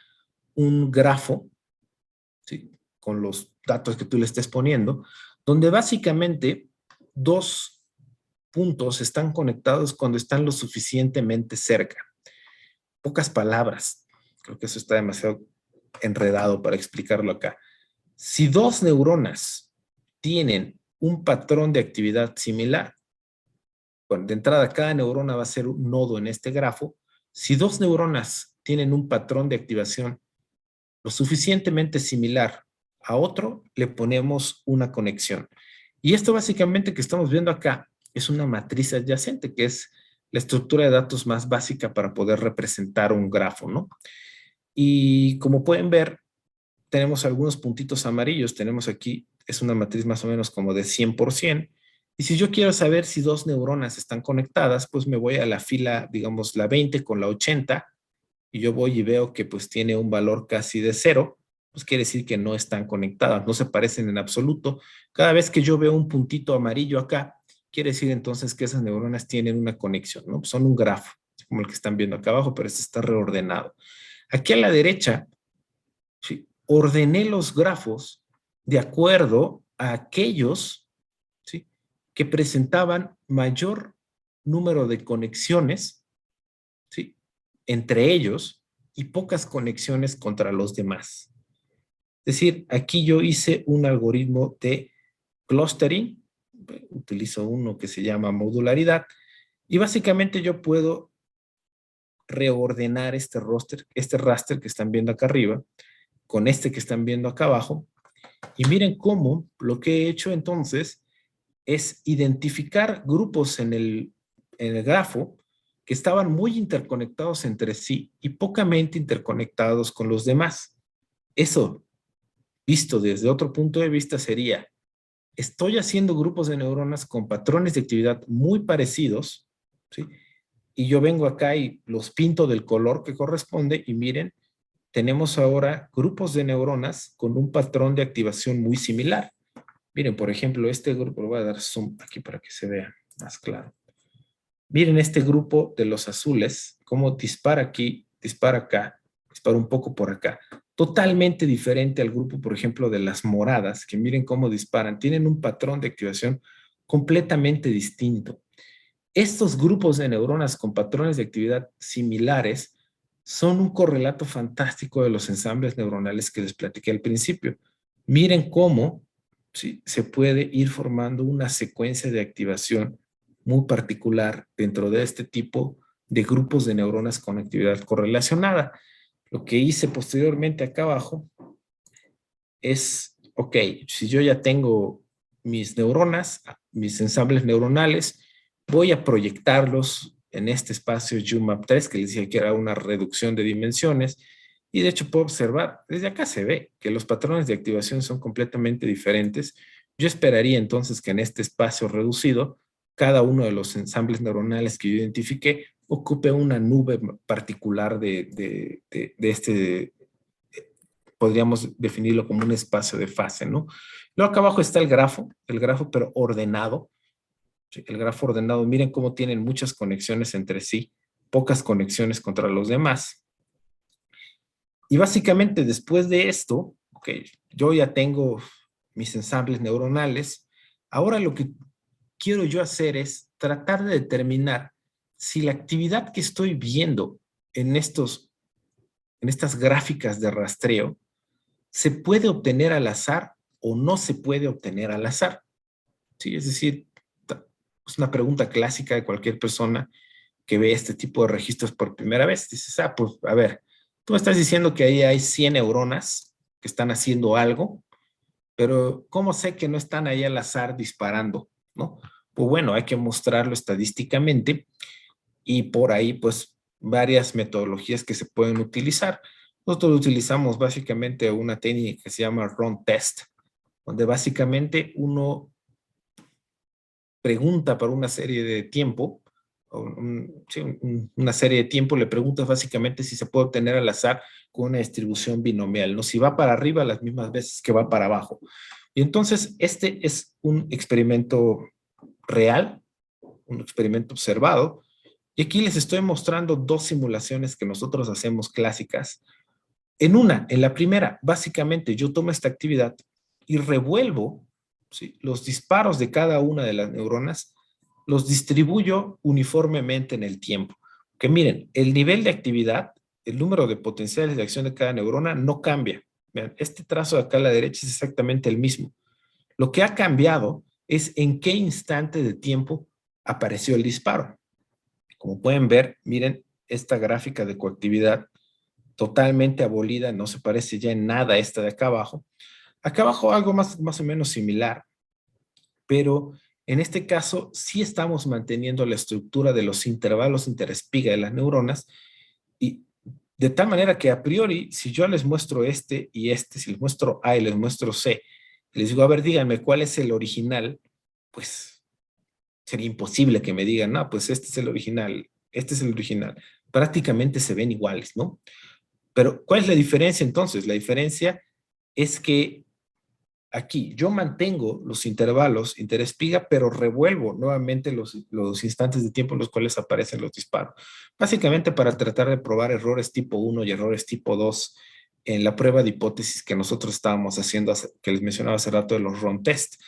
un grafo, ¿sí?, con los datos que tú le estés poniendo, donde básicamente dos puntos están conectados cuando están lo suficientemente cerca. Pocas palabras, creo que eso está demasiado enredado para explicarlo acá. Si dos neuronas tienen un patrón de actividad similar, bueno, de entrada cada neurona va a ser un nodo en este grafo. Si dos neuronas tienen un patrón de activación lo suficientemente similar a otro, le ponemos una conexión. Y esto básicamente que estamos viendo acá es una matriz adyacente, que es la estructura de datos más básica para poder representar un grafo, ¿no? Y como pueden ver, tenemos algunos puntitos amarillos. Tenemos aquí, es una matriz más o menos como de 100%. Y si yo quiero saber si dos neuronas están conectadas, pues me voy a la fila, digamos, la 20 con la 80, y yo voy y veo que pues tiene un valor casi de cero, pues quiere decir que no están conectadas, no se parecen en absoluto. Cada vez que yo veo un puntito amarillo acá, quiere decir entonces que esas neuronas tienen una conexión, ¿no? Son un grafo, como el que están viendo acá abajo, pero este está reordenado. Aquí a la derecha, ¿sí?, ordené los grafos de acuerdo a aquellos, ¿sí?, que presentaban mayor número de conexiones, ¿sí?, entre ellos y pocas conexiones contra los demás. Es decir, aquí yo hice un algoritmo de clustering, utilizo uno que se llama modularidad, y básicamente yo puedo reordenar este raster que están viendo acá arriba, con este que están viendo acá abajo, y miren cómo lo que he hecho entonces es identificar grupos en el grafo que estaban muy interconectados entre sí y pocamente interconectados con los demás. Eso visto desde otro punto de vista sería, estoy haciendo grupos de neuronas con patrones de actividad muy parecidos, ¿sí? Y yo vengo acá y los pinto del color que corresponde y miren, tenemos ahora grupos de neuronas con un patrón de activación muy similar. Miren, por ejemplo, este grupo, lo voy a dar zoom aquí para que se vea más claro. Miren este grupo de los azules, cómo dispara aquí, dispara acá, dispara un poco por acá. Totalmente diferente al grupo, por ejemplo, de las moradas, que miren cómo disparan. Tienen un patrón de activación completamente distinto. Estos grupos de neuronas con patrones de actividad similares son un correlato fantástico de los ensambles neuronales que les platiqué al principio. Miren cómo ¿sí? Se puede ir formando una secuencia de activación muy particular dentro de este tipo de grupos de neuronas con actividad correlacionada. Lo que hice posteriormente acá abajo es, ok, si yo ya tengo mis neuronas, mis ensambles neuronales, voy a proyectarlos en este espacio UMAP3, que les dije que era una reducción de dimensiones, y de hecho puedo observar, desde acá se ve que los patrones de activación son completamente diferentes. Yo esperaría entonces que en este espacio reducido, cada uno de los ensambles neuronales que yo identifique ocupe una nube particular de este, podríamos definirlo como un espacio de fase, ¿no? Luego acá abajo está el grafo pero ordenado. El grafo ordenado, miren cómo tienen muchas conexiones entre sí, pocas conexiones contra los demás. Y básicamente después de esto, ok, yo ya tengo mis ensambles neuronales. Ahora lo que quiero yo hacer es tratar de determinar si la actividad que estoy viendo en estas gráficas de rastreo se puede obtener al azar o no se puede obtener al azar. ¿Sí? Es decir, es una pregunta clásica de cualquier persona que ve este tipo de registros por primera vez. Dices, pues a ver, tú me estás diciendo que ahí hay 100 neuronas que están haciendo algo, pero ¿cómo sé que no están ahí al azar disparando? ¿No? Pues bueno, hay que mostrarlo estadísticamente y por ahí pues varias metodologías que se pueden utilizar. Nosotros utilizamos básicamente una técnica que se llama run test, donde básicamente uno pregunta por una serie de tiempo, sí, una serie de tiempo, le preguntas básicamente si se puede obtener al azar con una distribución binomial, ¿no? Si va para arriba las mismas veces que va para abajo. Y entonces este es un experimento real, un experimento observado, y aquí les estoy mostrando dos simulaciones que nosotros hacemos clásicas. En la primera, básicamente yo tomo esta actividad y revuelvo, ¿sí? Los disparos de cada una de las neuronas, los distribuyo uniformemente en el tiempo. Que miren, el nivel de actividad, el número de potenciales de acción de cada neurona no cambia. Vean, este trazo de acá a la derecha es exactamente el mismo. Lo que ha cambiado es en qué instante de tiempo apareció el disparo. Como pueden ver, miren esta gráfica de coactividad totalmente abolida, no se parece ya en nada a esta de acá abajo. Acá abajo algo más o menos similar, pero en este caso sí estamos manteniendo la estructura de los intervalos interespiga de las neuronas y de tal manera que a priori, si yo les muestro este y este, si les muestro A y les muestro C, les digo, a ver, díganme cuál es el original, pues sería imposible que me digan, no, pues este es el original, este es el original. Prácticamente se ven iguales, ¿no? Pero, ¿cuál es la diferencia entonces? La diferencia es que aquí yo mantengo los intervalos interespiga, pero revuelvo nuevamente los instantes de tiempo en los cuales aparecen los disparos. Básicamente para tratar de probar errores tipo 1 y errores tipo 2 en la prueba de hipótesis que nosotros estábamos haciendo, que les mencionaba hace rato de los run test.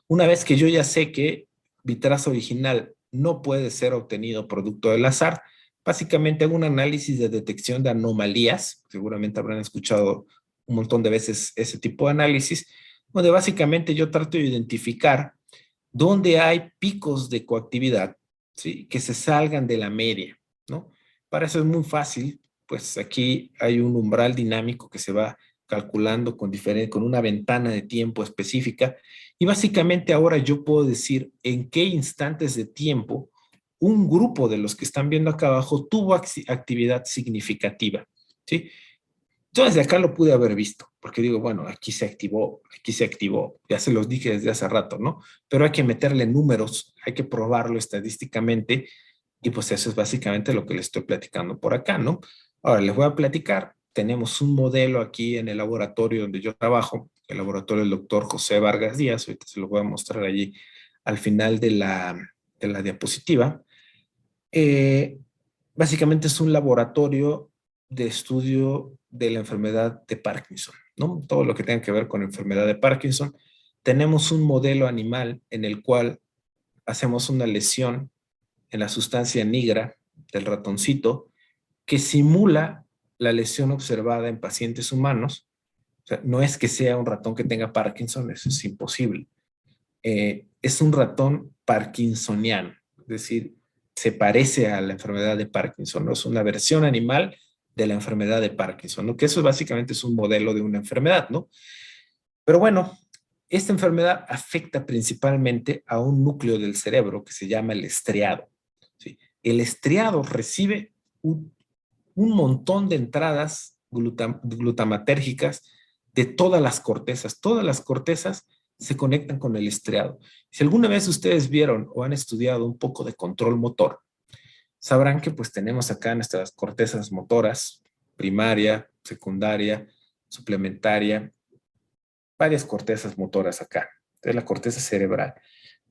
Una vez que yo ya sé que mi trazo original no puede ser obtenido producto del azar, básicamente hago un análisis de detección de anomalías, seguramente habrán escuchado un montón de veces ese tipo de análisis, donde básicamente yo trato de identificar dónde hay picos de coactividad, ¿sí? Que se salgan de la media, ¿no? Para eso es muy fácil, pues aquí hay un umbral dinámico que se va calculando con una ventana de tiempo específica y básicamente ahora yo puedo decir en qué instantes de tiempo un grupo de los que están viendo acá abajo tuvo actividad significativa, ¿sí? Yo desde acá lo pude haber visto, porque digo, bueno, aquí se activó, ya se los dije desde hace rato, ¿no? Pero hay que meterle números, hay que probarlo estadísticamente, y pues eso es básicamente lo que les estoy platicando por acá, ¿no? Ahora les voy a platicar, tenemos un modelo aquí en el laboratorio donde yo trabajo, el laboratorio del doctor José Vargas Díaz, ahorita se lo voy a mostrar allí al final de la diapositiva. Eh, Básicamente es un laboratorio de estudio de la enfermedad de Parkinson, ¿no? Todo lo que tenga que ver con enfermedad de Parkinson. Tenemos un modelo animal en el cual hacemos una lesión en la sustancia negra del ratoncito que simula la lesión observada en pacientes humanos. O sea, no es que sea un ratón que tenga Parkinson, eso es imposible. Es un ratón parkinsoniano, es decir, se parece a la enfermedad de Parkinson, ¿no? Es una versión animal de la enfermedad de Parkinson, ¿no? Que eso básicamente es un modelo de una enfermedad, ¿no? Pero bueno, esta enfermedad afecta principalmente a un núcleo del cerebro que se llama el estriado, ¿sí? El estriado recibe un montón de entradas glutamatérgicas de todas las cortezas se conectan con el estriado. Si alguna vez ustedes vieron o han estudiado un poco de control motor, sabrán que pues tenemos acá nuestras cortezas motoras, primaria, secundaria, suplementaria, varias cortezas motoras acá. Es la corteza cerebral.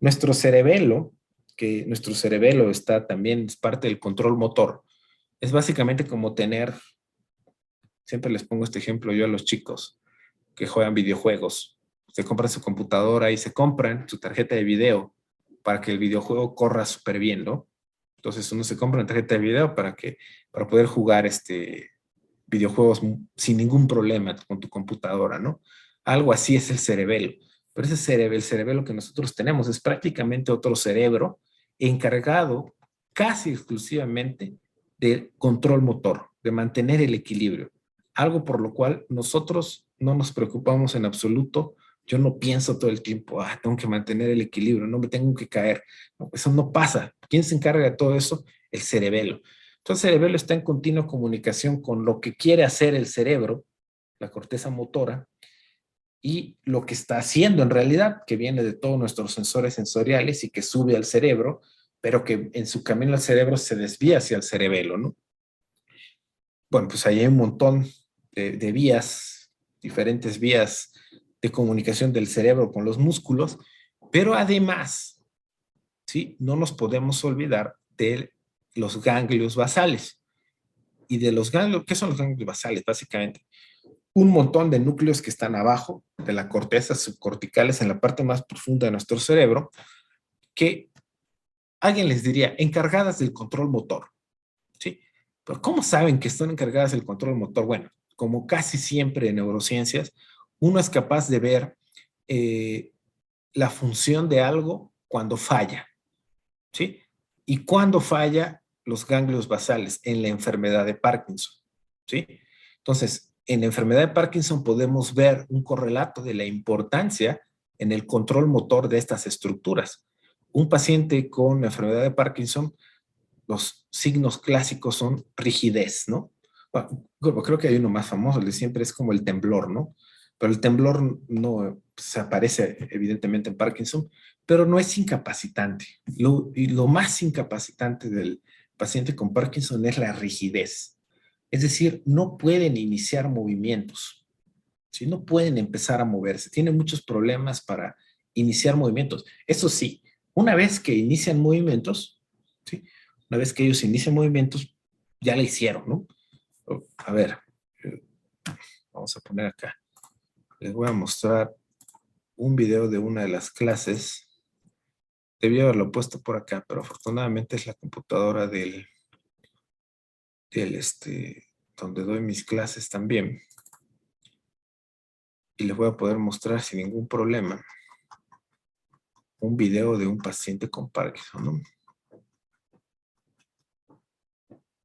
Nuestro cerebelo, que nuestro cerebelo está también, es parte del control motor, es básicamente como tener, siempre les pongo este ejemplo yo a los chicos que juegan videojuegos. Se compran su computadora y se compran su tarjeta de video para que el videojuego corra súper bien, ¿no? Entonces uno se compra una tarjeta de video para poder jugar videojuegos sin ningún problema con tu computadora, ¿no? Algo así es el cerebelo. Pero ese cerebelo, el cerebelo que nosotros tenemos es prácticamente otro cerebro encargado casi exclusivamente de control motor, de mantener el equilibrio. Algo por lo cual nosotros no nos preocupamos en absoluto. Yo no pienso todo el tiempo, tengo que mantener el equilibrio, no me tengo que caer. No, eso no pasa. ¿Quién se encarga de todo eso? El cerebelo. Entonces el cerebelo está en continua comunicación con lo que quiere hacer el cerebro, la corteza motora, y lo que está haciendo en realidad, que viene de todos nuestros sensores sensoriales y que sube al cerebro, pero que en su camino al cerebro se desvía hacia el cerebelo, ¿no? Bueno, pues ahí hay un montón de vías, diferentes vías de comunicación del cerebro con los músculos, pero además, ¿sí? No nos podemos olvidar de los ganglios basales. Y de los ganglios, ¿qué son los ganglios basales? Básicamente, un montón de núcleos que están abajo de la corteza subcorticales en la parte más profunda de nuestro cerebro, que alguien les diría encargadas del control motor, ¿sí? Pero ¿cómo saben que están encargadas del control motor? Bueno, como casi siempre en neurociencias, uno es capaz de ver eh, la función de algo cuando falla, ¿sí? Y cuando falla los ganglios basales en la enfermedad de Parkinson, ¿sí? Entonces, en la enfermedad de Parkinson podemos ver un correlato de la importancia en el control motor de estas estructuras. Un paciente con enfermedad de Parkinson, los signos clásicos son rigidez, ¿no? Bueno, creo que hay uno más famoso, el de siempre es como el temblor, ¿no? Pero el temblor no se aparece evidentemente en Parkinson, pero no es incapacitante. Y lo más incapacitante del paciente con Parkinson es la rigidez. Es decir, no pueden iniciar movimientos, ¿sí? No pueden empezar a moverse. Tienen muchos problemas para iniciar movimientos. Eso sí, una vez que inician movimientos, ¿sí? Una vez que ellos inician movimientos, ya la hicieron, ¿no? A ver, eh, vamos a poner acá. Les voy a mostrar un video de una de las clases. Debí haberlo puesto por acá, pero afortunadamente es la computadora donde doy mis clases también. Y les voy a poder mostrar sin ningún problema un video de un paciente con Parkinson, ¿no?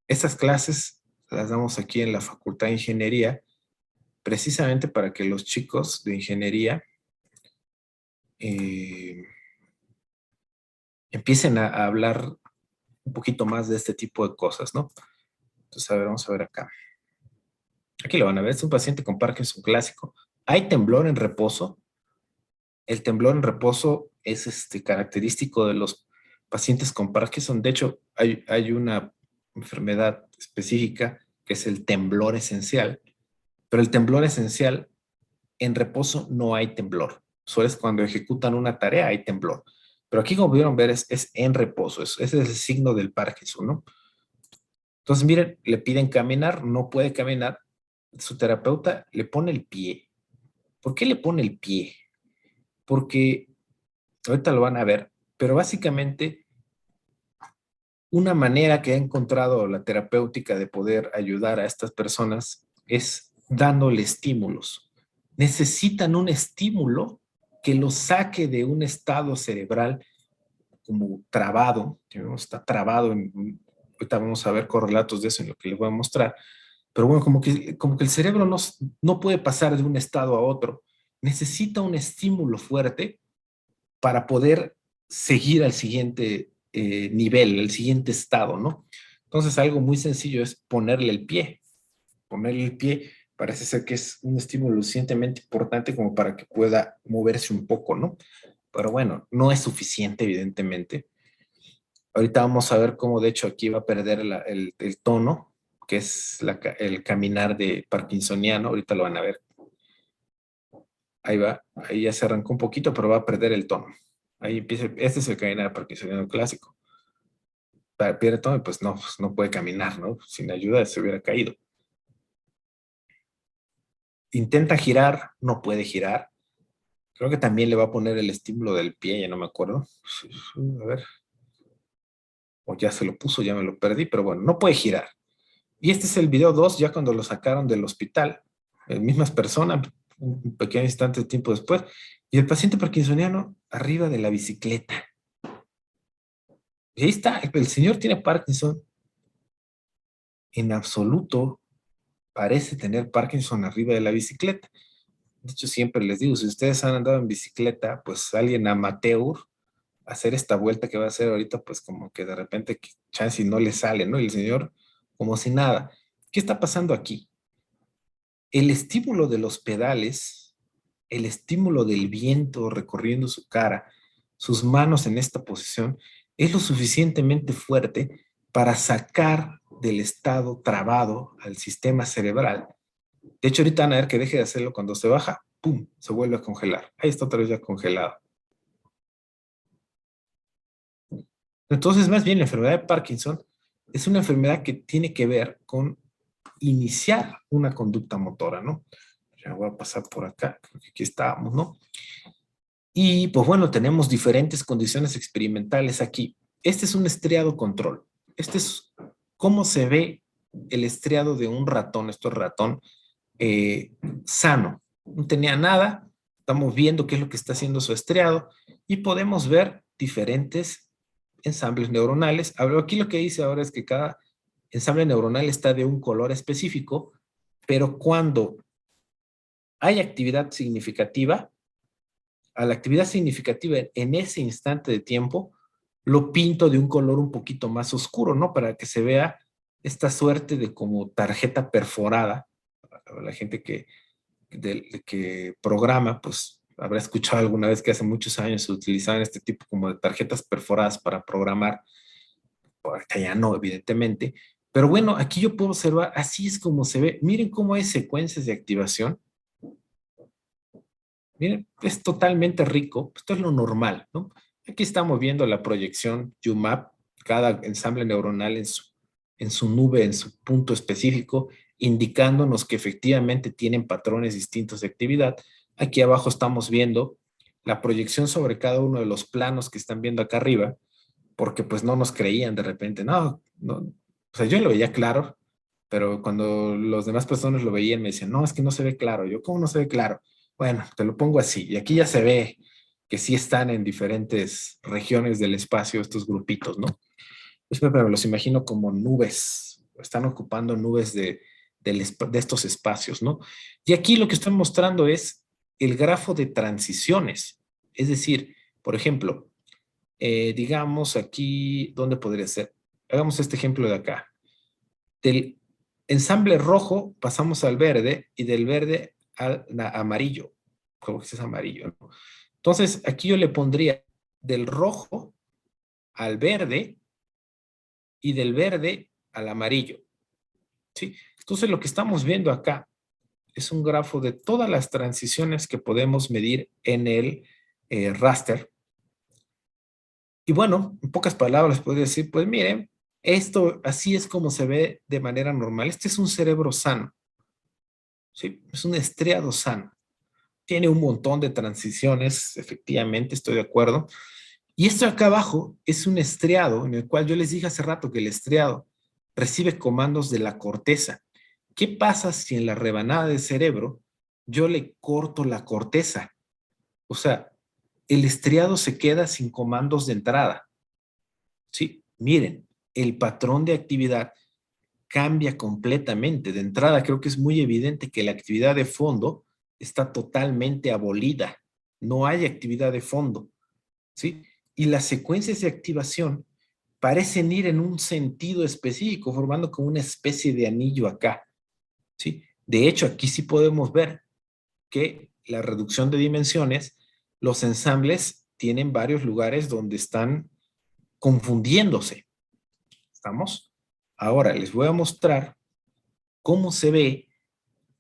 Estas clases las damos aquí en la Facultad de Ingeniería, precisamente para que los chicos de ingeniería eh, empiecen a hablar un poquito más de este tipo de cosas, ¿no? Entonces, a ver, vamos a ver acá. Aquí lo van a ver, es un paciente con Parkinson clásico. ¿Hay temblor en reposo? El temblor en reposo es característico de los pacientes con Parkinson. De hecho, hay una enfermedad específica que es el temblor esencial, pero el temblor esencial en reposo no hay temblor. Solo es cuando ejecutan una tarea hay temblor. Pero aquí, como pudieron ver, es en reposo. Ese es el signo del Parkinson, ¿no? Entonces, miren, le piden caminar, no puede caminar. Su terapeuta le pone el pie. ¿Por qué le pone el pie? Porque ahorita lo van a ver, pero básicamente una manera que ha encontrado la terapéutica de poder ayudar a estas personas es dándole estímulos. Necesitan un estímulo que los saque de un estado cerebral como trabado, que está trabado. Ahorita vamos a ver correlatos de eso en lo que les voy a mostrar. Pero bueno, como que el cerebro no puede pasar de un estado a otro. Necesita un estímulo fuerte para poder seguir al siguiente nivel, al siguiente estado, ¿no? Entonces, algo muy sencillo es ponerle el pie. Ponerle el pie parece ser que es un estímulo suficientemente importante como para que pueda moverse un poco, ¿no? Pero bueno, no es suficiente, evidentemente. Ahorita vamos a ver cómo, de hecho, aquí va a perder el tono, que es el caminar de parkinsoniano. Ahorita lo van a ver. Ahí va, ahí ya se arrancó un poquito, pero va a perder el tono. Ahí empieza, este es el caminar parkinsoniano clásico. Pierde tono y pues no puede caminar, ¿no? Sin ayuda se hubiera caído. Intenta girar, no puede girar. Creo que también le va a poner el estímulo del pie, ya no me acuerdo. A ver. O ya se lo puso, ya me lo perdí, pero bueno, no puede girar. Y este es el video 2, ya cuando lo sacaron del hospital. Mismas personas, un pequeño instante de tiempo después. Y el paciente parkinsoniano arriba de la bicicleta. Y ahí está, el señor tiene Parkinson. En absoluto parece tener Parkinson arriba de la bicicleta. De hecho, siempre les digo, si ustedes han andado en bicicleta, pues alguien amateur, hacer esta vuelta que va a hacer ahorita, pues como que de repente chance y no le sale, ¿no? Y el señor como si nada. ¿Qué está pasando aquí? El estímulo de los pedales, el estímulo del viento recorriendo su cara, sus manos en esta posición, es lo suficientemente fuerte para sacar del estado trabado al sistema cerebral. De hecho, ahorita van a ver que deje de hacerlo cuando se baja, ¡pum!, se vuelve a congelar. Ahí está otra vez ya congelado. Entonces, más bien, la enfermedad de Parkinson es una enfermedad que tiene que ver con iniciar una conducta motora, ¿no? Ya voy a pasar por acá, creo que aquí estábamos, ¿no? Y pues bueno, tenemos diferentes condiciones experimentales aquí. Este es un estriado control. Este es cómo se ve el estriado de un ratón. Esto es ratón sano. No tenía nada. Estamos viendo qué es lo que está haciendo su estriado y podemos ver diferentes ensambles neuronales. Aquí lo que dice ahora es que cada ensamble neuronal está de un color específico, pero cuando hay actividad significativa, a la actividad significativa en ese instante de tiempo, lo pinto de un color un poquito más oscuro, ¿no? Para que se vea esta suerte de como tarjeta perforada. La gente que programa, pues habrá escuchado alguna vez que hace muchos años se utilizaban este tipo como de tarjetas perforadas para programar. Ahorita ya no, evidentemente. Pero bueno, aquí yo puedo observar, así es como se ve. Miren cómo hay secuencias de activación. Miren, es totalmente rico. Esto es lo normal, ¿no? Aquí estamos viendo la proyección UMAP, cada ensamble neuronal en su nube, en su punto específico, indicándonos que efectivamente tienen patrones distintos de actividad. Aquí abajo estamos viendo la proyección sobre cada uno de los planos que están viendo acá arriba, porque pues no nos creían de repente, no. O sea, yo lo veía claro, pero cuando los demás personas lo veían me decían, no, es que no se ve claro. Yo, ¿cómo no se ve claro? Bueno, te lo pongo así. Y aquí ya se ve que sí están en diferentes regiones del espacio estos grupitos, ¿no? Pues, pero me los imagino como nubes. Están ocupando nubes de estos espacios, ¿no? Y aquí lo que estoy mostrando es el grafo de transiciones. Es decir, por ejemplo, digamos aquí, ¿dónde podría ser? Hagamos este ejemplo de acá. Del ensamble rojo pasamos al verde y del verde al amarillo, como que es amarillo, ¿no? Entonces, aquí yo le pondría del rojo al verde y del verde al amarillo, ¿sí? Entonces, lo que estamos viendo acá es un grafo de todas las transiciones que podemos medir en el raster. Y bueno, en pocas palabras puedo decir, pues miren, esto así es como se ve de manera normal. Este es un cerebro sano, ¿sí? Es un estriado sano. Tiene un montón de transiciones, efectivamente, estoy de acuerdo. Y esto acá abajo es un estriado en el cual yo les dije hace rato que el estriado recibe comandos de la corteza. ¿Qué pasa si en la rebanada de cerebro yo le corto la corteza? O sea, el estriado se queda sin comandos de entrada. Sí, miren, el patrón de actividad cambia completamente. De entrada, creo que es muy evidente que la actividad de fondo está totalmente abolida. No hay actividad de fondo, ¿sí? Y las secuencias de activación parecen ir en un sentido específico, formando como una especie de anillo acá, ¿sí? De hecho, aquí sí podemos ver que la reducción de dimensiones, los ensambles tienen varios lugares donde están confundiéndose. ¿Estamos? Ahora les voy a mostrar cómo se ve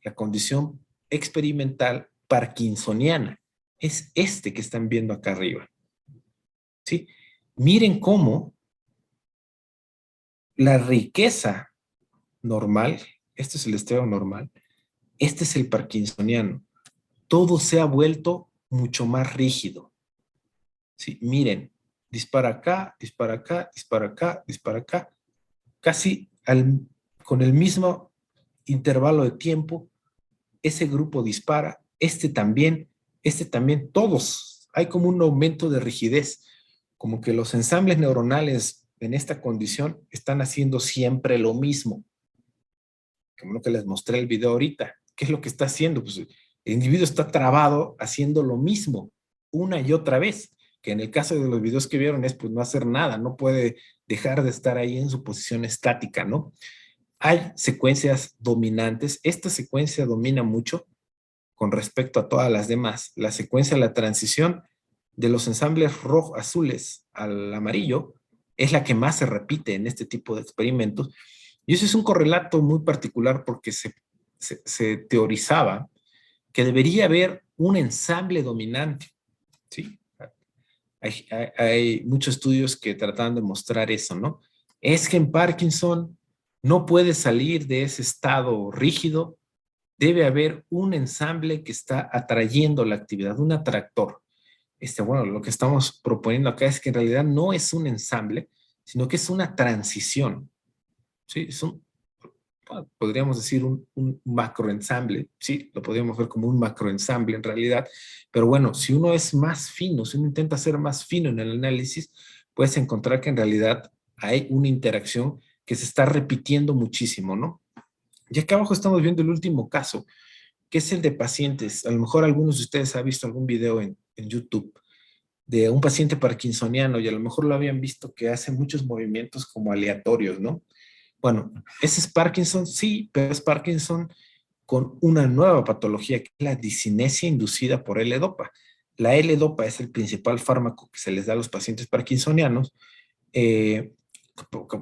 la condición experimental parkinsoniana. Es este que están viendo acá arriba. ¿Sí? Miren cómo la riqueza normal, este es el estado normal, este es el parkinsoniano. Todo se ha vuelto mucho más rígido. ¿Sí? Miren, dispara acá, dispara acá, dispara acá, dispara acá, casi con el mismo intervalo de tiempo, ese grupo dispara, este también, todos. Hay como un aumento de rigidez, como que los ensambles neuronales en esta condición están haciendo siempre lo mismo. Como lo que les mostré el video ahorita. ¿Qué es lo que está haciendo? Pues el individuo está trabado haciendo lo mismo una y otra vez, que en el caso de los videos que vieron es pues no hacer nada, no puede dejar de estar ahí en su posición estática, ¿no? Hay secuencias dominantes. Esta secuencia domina mucho con respecto a todas las demás. La secuencia de la transición de los ensambles rojo azules al amarillo es la que más se repite en este tipo de experimentos. Y eso es un correlato muy particular porque se teorizaba que debería haber un ensamble dominante. ¿Sí? Hay muchos estudios que tratan de mostrar eso, ¿no? Es que en Parkinson no puede salir de ese estado rígido, debe haber un ensamble que está atrayendo la actividad, un atractor. Bueno, lo que estamos proponiendo acá es que en realidad no es un ensamble, sino que es una transición. ¿Sí? Podríamos decir un macroensamble, sí, lo podríamos ver como un macroensamble en realidad, pero bueno, si uno es más fino, si uno intenta ser más fino en el análisis, puedes encontrar que en realidad hay una interacción que se está repitiendo muchísimo, ¿no? Y acá abajo estamos viendo el último caso, que es el de pacientes. A lo mejor algunos de ustedes han visto algún video en YouTube de un paciente parkinsoniano y a lo mejor lo habían visto que hace muchos movimientos como aleatorios, ¿no? Bueno, ese es Parkinson, sí, pero es Parkinson con una nueva patología que es la discinesia inducida por L-Dopa. La L-Dopa es el principal fármaco que se les da a los pacientes parkinsonianos. Eh,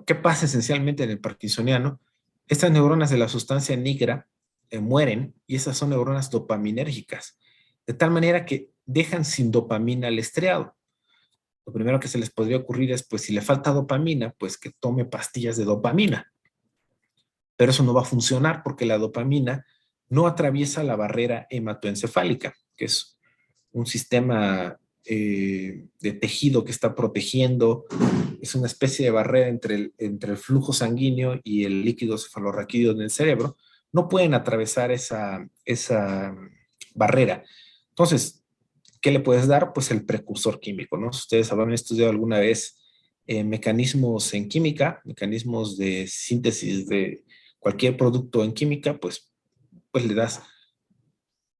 ¿Qué pasa esencialmente en el parkinsoniano? Estas neuronas de la sustancia negra mueren y esas son neuronas dopaminérgicas, de tal manera que dejan sin dopamina al estriado. Lo primero que se les podría ocurrir es, pues si le falta dopamina, pues que tome pastillas de dopamina. Pero eso no va a funcionar porque la dopamina no atraviesa la barrera hematoencefálica, que es un sistema de tejido que está protegiendo, es una especie de barrera entre el flujo sanguíneo y el líquido cefalorraquídeo en el cerebro. No pueden atravesar esa barrera. Entonces, ¿qué le puedes dar? Pues el precursor químico, ¿no? Si ustedes habrán estudiado alguna vez mecanismos en química, mecanismos de síntesis de cualquier producto en química, pues le das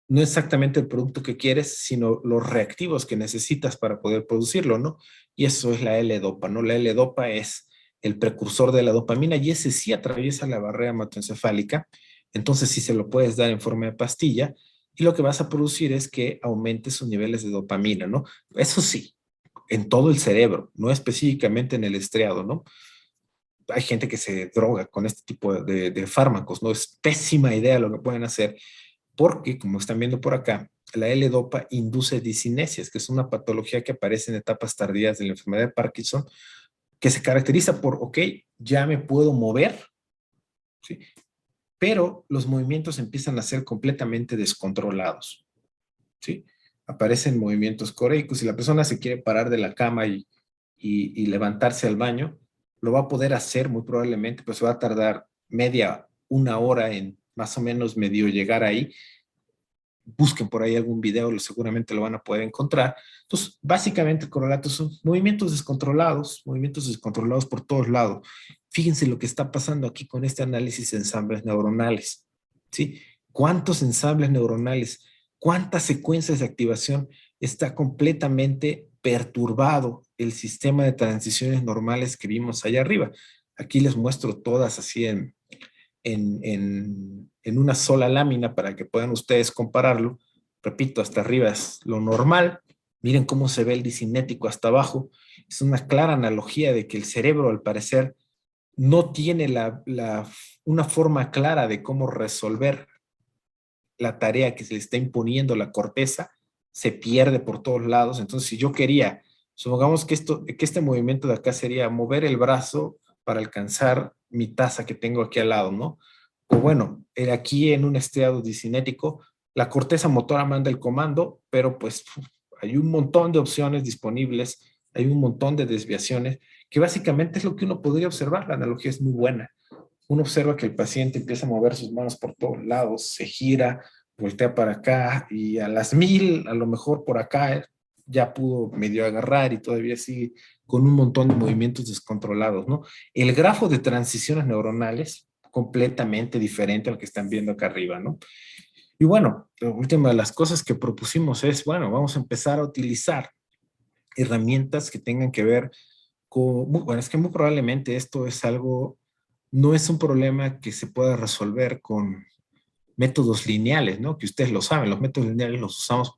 no exactamente el producto que quieres, sino los reactivos que necesitas para poder producirlo, ¿no? Y eso es la L-Dopa, ¿no? La L-Dopa es el precursor de la dopamina, y ese sí atraviesa la barrera hematoencefálica. Entonces sí se lo puedes dar en forma de pastilla, y lo que vas a producir es que aumente sus niveles de dopamina, ¿no? Eso sí, en todo el cerebro, no específicamente en el estriado, ¿no? Hay gente que se droga con este tipo de fármacos, ¿no? Es pésima idea lo que pueden hacer, porque, como están viendo por acá, la L-Dopa induce discinesias, que es una patología que aparece en etapas tardías de la enfermedad de Parkinson, que se caracteriza por, ok, ya me puedo mover, ¿sí? Pero los movimientos empiezan a ser completamente descontrolados, ¿sí? Aparecen movimientos coreicos. Si la persona se quiere parar de la cama y levantarse al baño, lo va a poder hacer muy probablemente, pues va a tardar una hora en más o menos medio llegar ahí. Busquen por ahí algún video, seguramente lo van a poder encontrar. Entonces, básicamente el correlato son movimientos descontrolados por todos lados. Fíjense lo que está pasando aquí con este análisis de ensambles neuronales, ¿sí? ¿Cuántos ensambles neuronales, cuántas secuencias de activación está completamente perturbado el sistema de transiciones normales que vimos allá arriba? Aquí les muestro todas así en una sola lámina para que puedan ustedes compararlo. Repito, hasta arriba es lo normal. Miren cómo se ve el discinético hasta abajo. Es una clara analogía de que el cerebro, al parecer, no tiene una forma clara de cómo resolver la tarea que se le está imponiendo la corteza, se pierde por todos lados. Entonces, si yo quería, supongamos que este movimiento de acá sería mover el brazo para alcanzar mi taza que tengo aquí al lado, ¿no? O bueno, aquí en un estriado discinético, la corteza motora manda el comando, pero pues hay un montón de opciones disponibles, hay un montón de desviaciones, que básicamente es lo que uno podría observar. La analogía es muy buena. Uno observa que el paciente empieza a mover sus manos por todos lados, se gira, voltea para acá y a las 1000, a lo mejor por acá, ya pudo medio agarrar y todavía sigue con un montón de movimientos descontrolados, ¿no? El grafo de transiciones neuronales, completamente diferente al que están viendo acá arriba, ¿no? Y bueno, la última de las cosas que propusimos es, bueno, vamos a empezar a utilizar herramientas que tengan que ver con, bueno, es que muy probablemente esto es algo, no es un problema que se pueda resolver con métodos lineales, ¿no? Que ustedes lo saben, los métodos lineales los usamos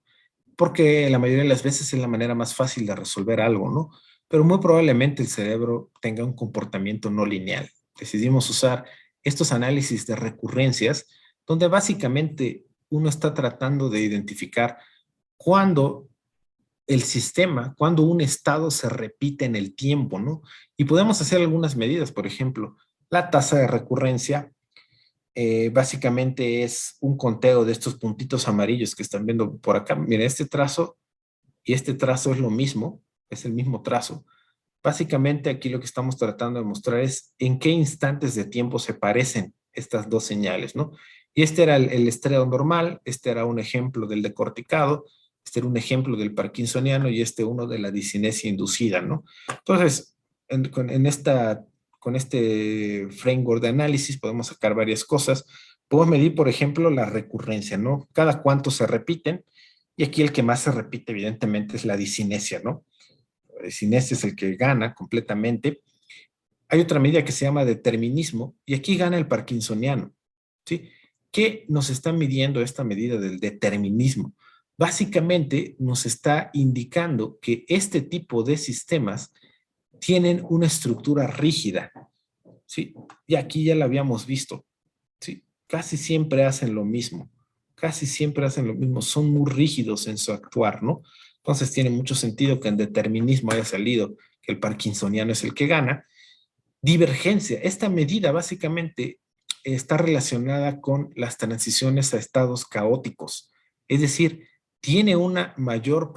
porque la mayoría de las veces es la manera más fácil de resolver algo, ¿no? Pero muy probablemente el cerebro tenga un comportamiento no lineal. Decidimos usar estos análisis de recurrencias, donde básicamente uno está tratando de identificar cuándo el sistema, cuando un estado se repite en el tiempo, ¿no? Y podemos hacer algunas medidas, por ejemplo, la tasa de recurrencia básicamente es un conteo de estos puntitos amarillos que están viendo por acá. Miren, este trazo y este trazo es lo mismo, es el mismo trazo. Básicamente aquí lo que estamos tratando de mostrar es en qué instantes de tiempo se parecen estas dos señales, ¿no? Y este era el estriado normal, este era un ejemplo del decorticado, este era un ejemplo del parkinsoniano y este uno de la discinesia inducida, ¿no? Entonces, con este framework de análisis podemos sacar varias cosas. Podemos medir, por ejemplo, la recurrencia, ¿no? Cada cuánto se repiten, y aquí el que más se repite, evidentemente, es la discinesia, ¿no? Discinesia es el que gana completamente. Hay otra medida que se llama determinismo, y aquí gana el parkinsoniano, ¿sí? ¿Qué nos está midiendo esta medida del determinismo? Básicamente nos está indicando que este tipo de sistemas tienen una estructura rígida, ¿sí? Y aquí ya la habíamos visto, ¿sí? Casi siempre hacen lo mismo, casi siempre hacen lo mismo, son muy rígidos en su actuar, ¿no? Entonces tiene mucho sentido que en determinismo haya salido que el parkinsoniano es el que gana. Divergencia, esta medida básicamente está relacionada con las transiciones a estados caóticos, es decir, tiene una mayor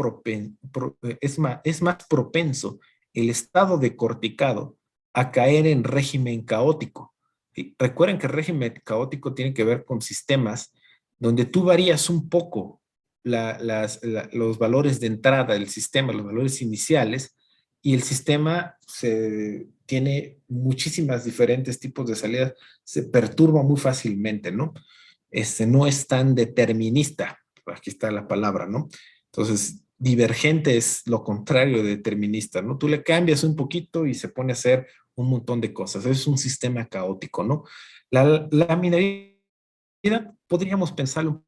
es más propenso el estado de corticado a caer en régimen caótico. ¿Sí? Recuerden que el régimen caótico tiene que ver con sistemas donde tú varías un poco los valores de entrada del sistema, los valores iniciales, y el sistema tiene muchísimas diferentes tipos de salidas, se perturba muy fácilmente, ¿no? No es tan determinista, aquí está la palabra, ¿no? Entonces, divergente es lo contrario de determinista, ¿no? Tú le cambias un poquito y se pone a ser un montón de cosas. Es un sistema caótico, ¿no? La minería podríamos pensarlo.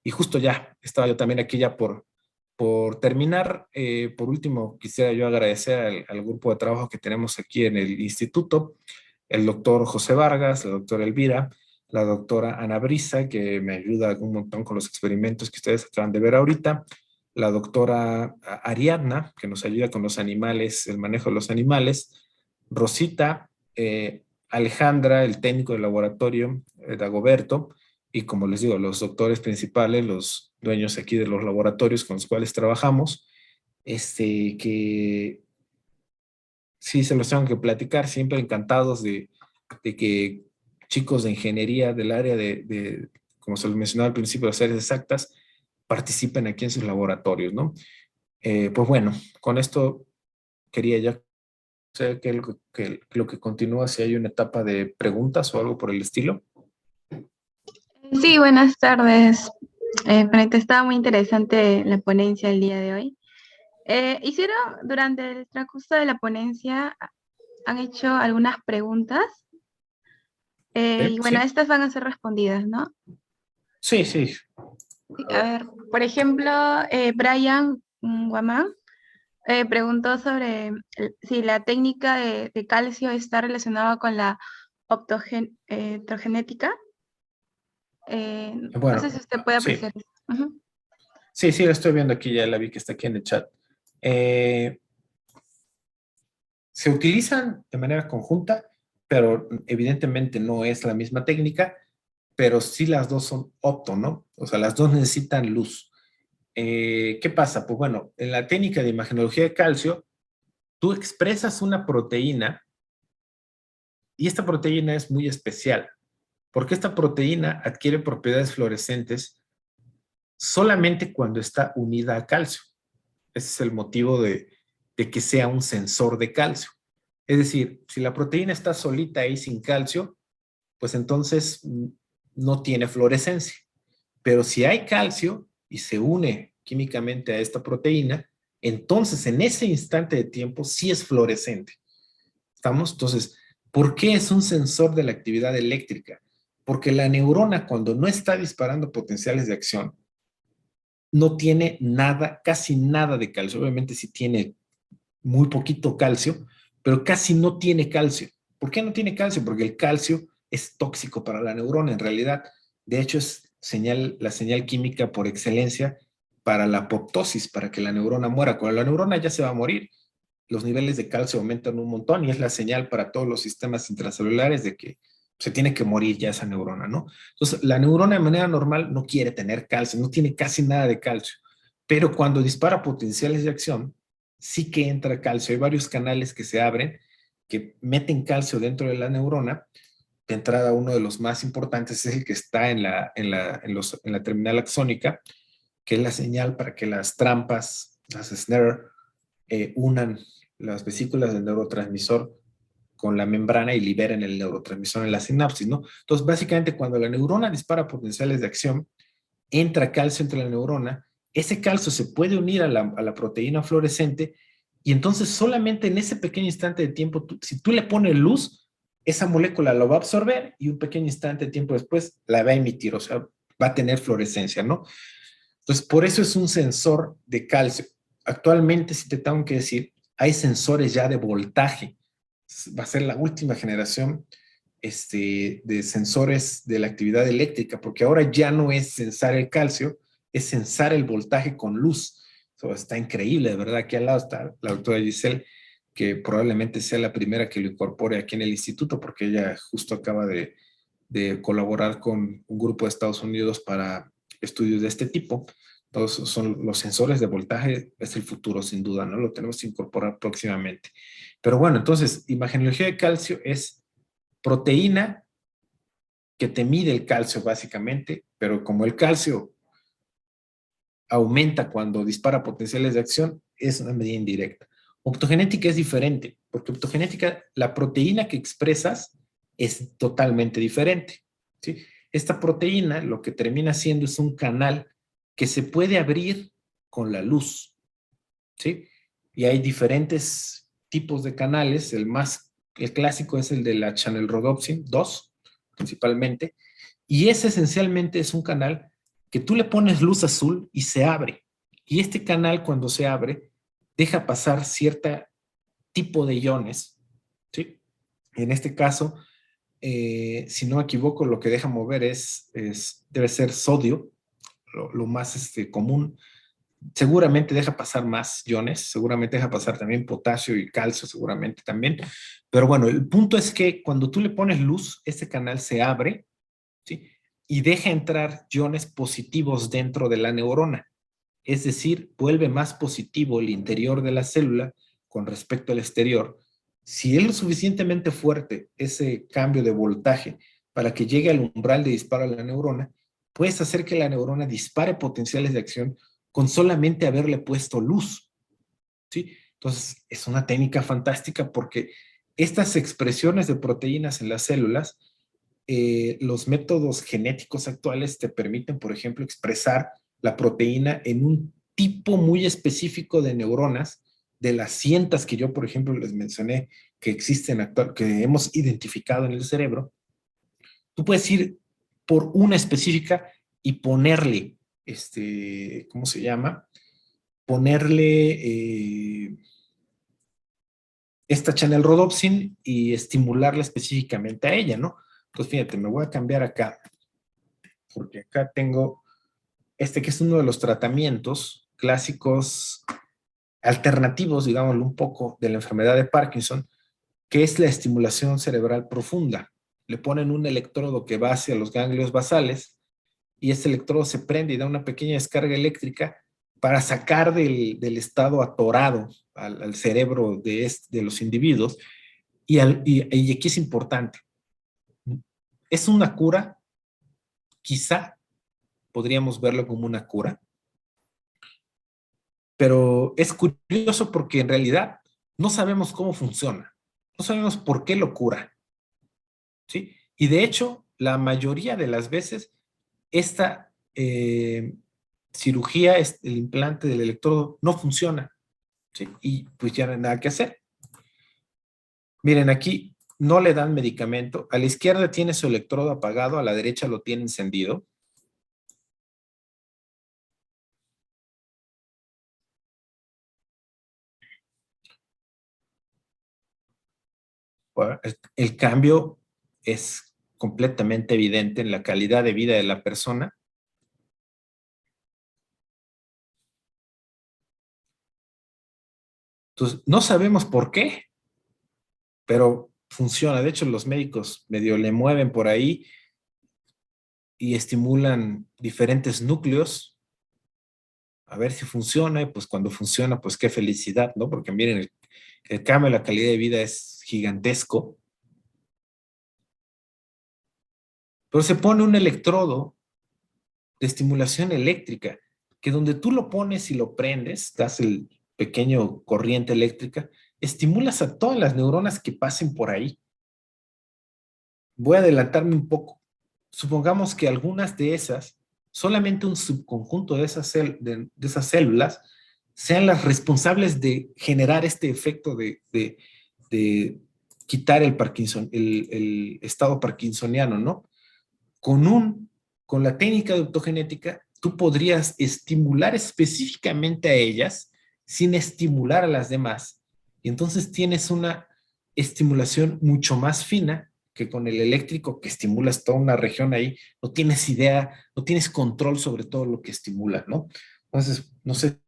Y justo ya, estaba yo también aquí ya por terminar. Por último, quisiera yo agradecer al grupo de trabajo que tenemos aquí en el instituto, el doctor José Vargas, la doctora Elvira, la doctora Ana Brisa, que me ayuda un montón con los experimentos que ustedes acaban de ver ahorita, la doctora Ariadna, que nos ayuda con los animales, el manejo de los animales, Rosita, Alejandra, el técnico del laboratorio, Dagoberto, y como les digo, los doctores principales, los dueños aquí de los laboratorios con los cuales trabajamos, que sí se los tengo que platicar, siempre encantados de que chicos de ingeniería del área como se les mencionaba al principio, de las áreas exactas, participen aquí en sus laboratorios, ¿no? Pues bueno, con esto quería ya sé que lo que continúa, si hay una etapa de preguntas o algo por el estilo. Sí, buenas tardes. Franita, estaba muy interesante la ponencia el día de hoy. Hicieron durante el transcurso de la ponencia, han hecho algunas preguntas y bueno, Sí, estas van a ser respondidas, ¿no? sí, sí. Sí, a ver, por ejemplo, Brian Guamán preguntó sobre si la técnica de calcio está relacionada con la optogenética. No sé Bueno, si usted puede sí. apreciar eso. Ujú. Sí, sí, la estoy viendo aquí, ya la vi que está aquí en el chat. Eh, Se utilizan de manera conjunta, pero evidentemente no es la misma técnica, pero sí las dos son opto, ¿no? O sea, las dos necesitan luz. ¿Qué pasa? Pues bueno, en la técnica de imagenología de calcio, tú expresas una proteína y esta proteína es muy especial, porque esta proteína adquiere propiedades fluorescentes solamente cuando está unida a calcio. Ese es el motivo de que sea un sensor de calcio. Es decir, si la proteína está solita ahí sin calcio, pues entonces no tiene fluorescencia. Pero si hay calcio y se une químicamente a esta proteína, entonces en ese instante de tiempo sí es fluorescente. ¿Estamos? Entonces, ¿por qué es un sensor de la actividad eléctrica? Porque la neurona, cuando no está disparando potenciales de acción, no tiene nada, casi nada de calcio. Obviamente sí tiene muy poquito calcio, pero casi no tiene calcio. ¿Por qué no tiene calcio? Porque el calcio es tóxico para la neurona en realidad. De hecho, es la señal química por excelencia para la apoptosis, para que la neurona muera. Cuando la neurona ya se va a morir, los niveles de calcio aumentan un montón y es la señal para todos los sistemas intracelulares de que se tiene que morir ya esa neurona, ¿no? Entonces, la neurona de manera normal no quiere tener calcio, no tiene casi nada de calcio, pero cuando dispara potenciales de acción, sí que entra calcio. Hay varios canales que se abren que meten calcio dentro de la neurona. De entrada, uno de los más importantes es el que está en la terminal axónica, que es la señal para que las trampas, las snare, unan las vesículas del neurotransmisor con la membrana y liberen el neurotransmisor en la sinapsis, ¿no? Entonces, básicamente, cuando la neurona dispara potenciales de acción, entra calcio entre la neurona, ese calcio se puede unir a la proteína fluorescente y entonces solamente en ese pequeño instante de tiempo, si tú le pones luz, esa molécula lo va a absorber y un pequeño instante de tiempo después la va a emitir, o sea, va a tener fluorescencia, ¿no? Entonces, por eso es un sensor de calcio. Actualmente, si te tengo que decir, hay sensores ya de voltaje. Va a ser la última generación de sensores de la actividad eléctrica, porque ahora ya no es sensar el calcio, es sensar el voltaje con luz. Eso está increíble, de verdad. Aquí al lado está la doctora Giselle, que probablemente sea la primera que lo incorpore aquí en el instituto, porque ella justo acaba de colaborar con un grupo de Estados Unidos para estudios de este tipo. Todos son los sensores de voltaje, es el futuro sin duda, ¿no? Lo tenemos que incorporar próximamente. Pero bueno, entonces, imagenología de calcio es proteína que te mide el calcio básicamente, pero como el calcio aumenta cuando dispara potenciales de acción, es una medida indirecta. Optogenética es diferente, porque optogenética, la proteína que expresas es totalmente diferente, ¿sí? Esta proteína lo que termina siendo es un canal que se puede abrir con la luz, ¿sí? Y hay diferentes tipos de canales, el clásico es el de la channel rhodopsin 2, principalmente, y ese esencialmente es un canal que tú le pones luz azul y se abre. Y este canal cuando se abre deja pasar cierto tipo de iones, ¿sí? En este caso, si no me equivoco, lo que deja mover debe ser sodio, lo más común. Seguramente deja pasar más iones, seguramente deja pasar también potasio y calcio, seguramente también. Pero bueno, el punto es que cuando tú le pones luz, este canal se abre, ¿sí? Y deja entrar iones positivos dentro de la neurona. Es decir, vuelve más positivo el interior de la célula con respecto al exterior. Si es lo suficientemente fuerte ese cambio de voltaje para que llegue al umbral de disparo a la neurona, puedes hacer que la neurona dispare potenciales de acción con solamente haberle puesto luz, ¿sí? Entonces, es una técnica fantástica porque estas expresiones de proteínas en las células, los métodos genéticos actuales te permiten, por ejemplo, expresar la proteína en un tipo muy específico de neuronas, de las cientos que yo, por ejemplo, les mencioné que existen actual, que hemos identificado en el cerebro. Tú puedes ir por una específica y ponerle, ¿cómo se llama? Ponerle esta channel rhodopsin y estimularla específicamente a ella, ¿no? Entonces, fíjate, me voy a cambiar acá, porque acá tengo que es uno de los tratamientos clásicos alternativos, digámoslo un poco, de la enfermedad de Parkinson, que es la estimulación cerebral profunda. Le ponen un electrodo que va hacia los ganglios basales y este electrodo se prende y da una pequeña descarga eléctrica para sacar del estado atorado al cerebro de los individuos. Y aquí es importante, ¿es una cura? Quizá podríamos verlo como una cura, pero es curioso porque en realidad no sabemos cómo funciona, no sabemos por qué lo cura, ¿sí? Y de hecho, la mayoría de las veces, esta cirugía, el implante del electrodo, no funciona, ¿sí? Y pues ya no hay nada que hacer. Miren, aquí no le dan medicamento. A la izquierda tiene su electrodo apagado, a la derecha lo tiene encendido. Bueno, el cambio es completamente evidente en la calidad de vida de la persona. Entonces, no sabemos por qué, pero funciona. De hecho, los médicos medio le mueven por ahí y estimulan diferentes núcleos a ver si funciona. Y pues cuando funciona, pues qué felicidad, ¿no? Porque miren, el cambio de la calidad de vida es gigantesco. Pero se pone un electrodo de estimulación eléctrica, que donde tú lo pones y lo prendes, das el pequeño corriente eléctrica, estimulas a todas las neuronas que pasen por ahí. Voy a adelantarme un poco. Supongamos que algunas de esas, solamente un subconjunto de esas células, sean las responsables de generar este efecto de quitar el estado parkinsoniano, ¿no? Con, con la técnica de optogenética, tú podrías estimular específicamente a ellas sin estimular a las demás. Y entonces tienes una estimulación mucho más fina que con el eléctrico que estimulas toda una región ahí. No tienes idea, no tienes control sobre todo lo que estimula, ¿no? Entonces, no sé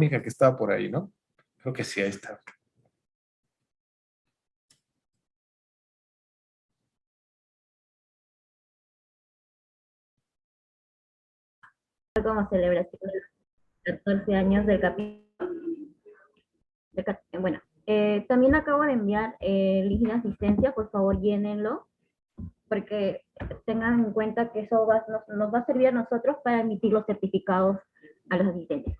única que estaba por ahí, ¿no? Creo que sí, ahí está. Como celebración de los 14 años del capítulo. Bueno, también acabo de enviar el link de asistencia, por favor llénenlo, porque tengan en cuenta que eso nos va a servir a nosotros para emitir los certificados a los asistentes.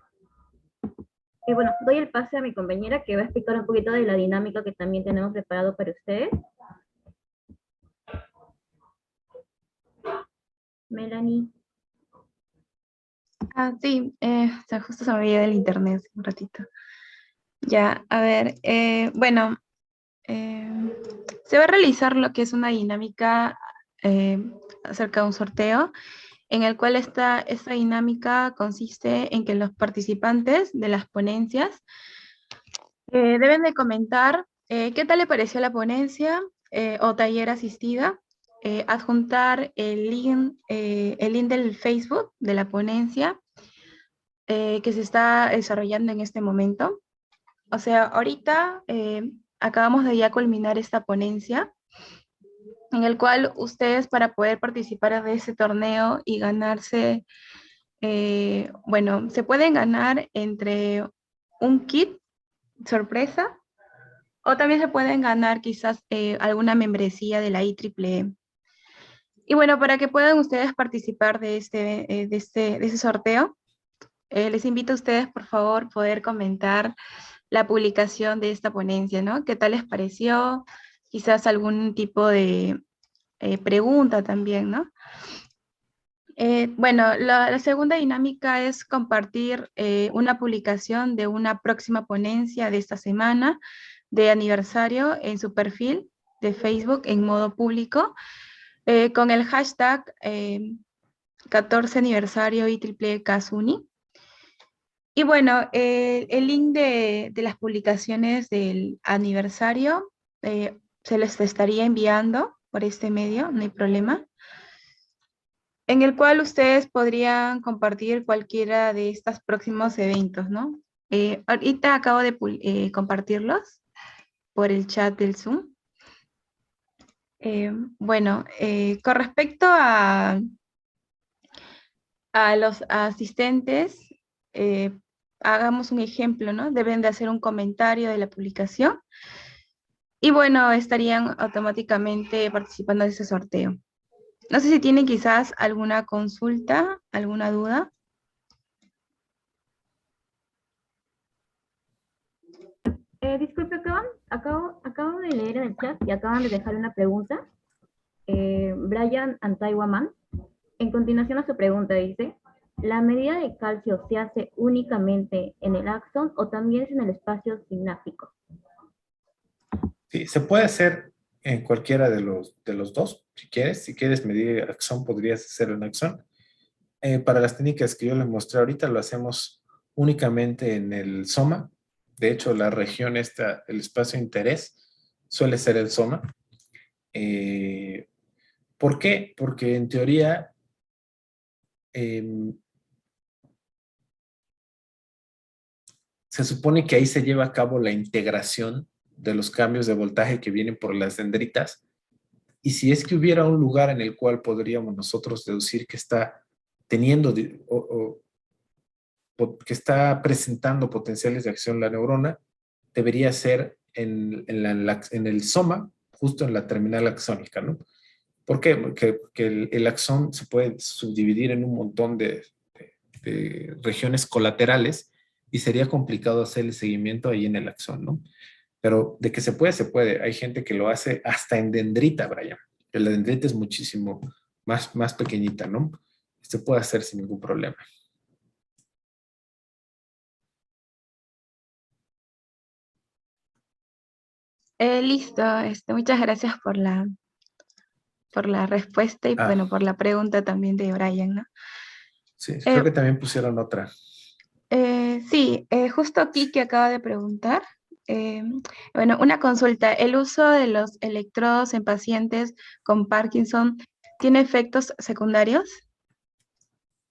Y bueno, doy el pase a mi compañera que va a explicar un poquito de la dinámica que también tenemos preparado para ustedes. Melanie. Sí, justo se me había ido el internet un ratito. Ya, a ver, bueno, se va a realizar lo que es una dinámica acerca de un sorteo, en el cual esta dinámica consiste en que los participantes de las ponencias deben de comentar qué tal le pareció la ponencia o taller asistida, adjuntar el link del Facebook de la ponencia que se está desarrollando en este momento. O sea, ahorita acabamos de ya culminar esta ponencia, en el cual ustedes para poder participar de ese torneo y ganarse, bueno, se pueden ganar entre un kit sorpresa o también se pueden ganar quizás alguna membresía de la IEEE. Y bueno, para que puedan ustedes participar de ese sorteo, les invito a ustedes, por favor, poder comentar la publicación de esta ponencia, ¿no? ¿Qué tal les pareció? Quizás algún tipo de pregunta también, ¿no? Bueno, la segunda dinámica es compartir una publicación de una próxima ponencia de esta semana de aniversario en su perfil de Facebook en modo público con el hashtag 14 aniversario IEEE Casuni. Y bueno, el link de las publicaciones del aniversario se les estaría enviando por este medio, no hay problema, en el cual ustedes podrían compartir cualquiera de estos próximos eventos, ¿no? Ahorita acabo de compartirlos por el chat del Zoom. Bueno, con respecto a los asistentes, hagamos un ejemplo, ¿no? Deben de hacer un comentario de la publicación y bueno, estarían automáticamente participando de ese sorteo. No sé si tienen quizás alguna consulta, alguna duda. Disculpe, acabo de leer en el chat y acaban de dejar una pregunta. Brian Antaiwaman. En continuación a su pregunta dice, ¿la medida de calcio se hace únicamente en el axón o también es en el espacio sináptico? Sí, se puede hacer en cualquiera de los dos, si quieres. Si quieres medir axón, podrías hacerlo en axón. Para las técnicas que yo les mostré ahorita, lo hacemos únicamente en el soma. De hecho, la región esta, el espacio de interés, suele ser el soma. ¿Por qué? Porque en teoría se supone que ahí se lleva a cabo la integración de los cambios de voltaje que vienen por las dendritas. Y si es que hubiera un lugar en el cual podríamos nosotros deducir que está teniendo que está presentando potenciales de acción la neurona, debería ser en el soma, justo en la terminal axónica, ¿no? ¿Por qué? Porque el axón se puede subdividir en un montón de regiones colaterales y sería complicado hacer el seguimiento ahí en el axón, ¿no? Pero de que se puede, se puede. Hay gente que lo hace hasta en dendrita, Brian. La dendrita es muchísimo más pequeñita, ¿no? Se puede hacer sin ningún problema. Listo, muchas gracias por la respuesta y bueno, por la pregunta también de Brian, ¿no? Sí, creo que también pusieron otra. Sí, justo aquí que acaba de preguntar. Bueno, una consulta. ¿El uso de los electrodos en pacientes con Parkinson tiene efectos secundarios?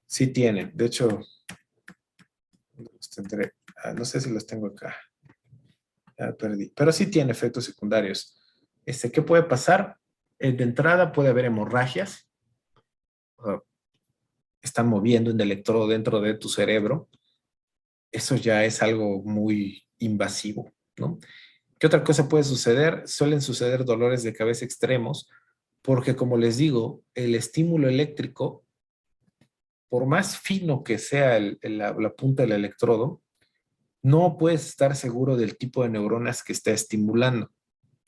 Sí tiene. De hecho, los tendré no sé si los tengo acá. Ya perdí. Pero sí tiene efectos secundarios. ¿Qué puede pasar? De entrada puede haber hemorragias. Están moviendo un electrodo dentro de tu cerebro. Eso ya es algo muy invasivo, ¿no? ¿Qué otra cosa puede suceder? Suelen suceder dolores de cabeza extremos, porque como les digo, el estímulo eléctrico, por más fino que sea la punta del electrodo, no puedes estar seguro del tipo de neuronas que está estimulando,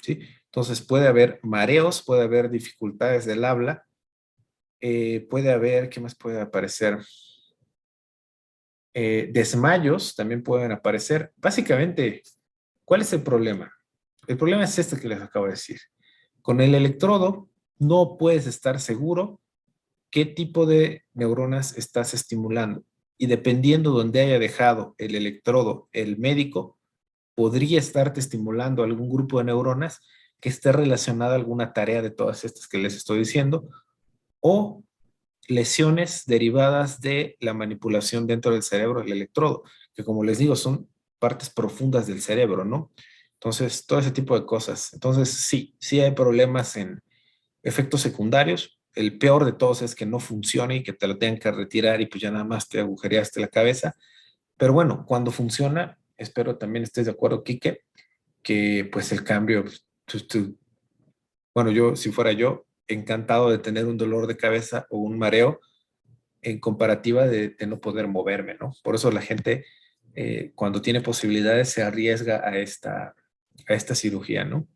¿sí? Entonces puede haber mareos, puede haber dificultades del habla, puede haber, ¿qué más puede aparecer? Desmayos también pueden aparecer. Básicamente, ¿cuál es el problema? El problema es este que les acabo de decir. Con el electrodo no puedes estar seguro qué tipo de neuronas estás estimulando. Y dependiendo donde haya dejado el electrodo el médico, podría estarte estimulando algún grupo de neuronas que esté relacionada a alguna tarea de todas estas que les estoy diciendo, o lesiones derivadas de la manipulación dentro del cerebro del electrodo, que como les digo, son partes profundas del cerebro, ¿no? Entonces, todo ese tipo de cosas. Entonces, sí hay problemas en efectos secundarios. El peor de todos es que no funcione y que te lo tengan que retirar y pues ya nada más te agujereaste la cabeza. Pero bueno, cuando funciona, espero también estés de acuerdo, Quique, que pues el cambio, bueno, yo, si fuera yo, encantado de tener un dolor de cabeza o un mareo en comparativa de no poder moverme, ¿no? Por eso la gente, cuando tiene posibilidades, se arriesga a esta cirugía, ¿no?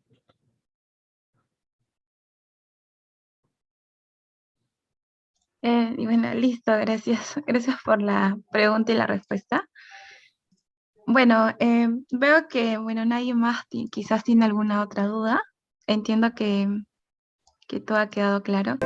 Y bueno, listo, gracias. Gracias por la pregunta y la respuesta. Bueno, veo que, bueno, nadie más quizás tiene alguna otra duda. Entiendo que todo ha quedado claro.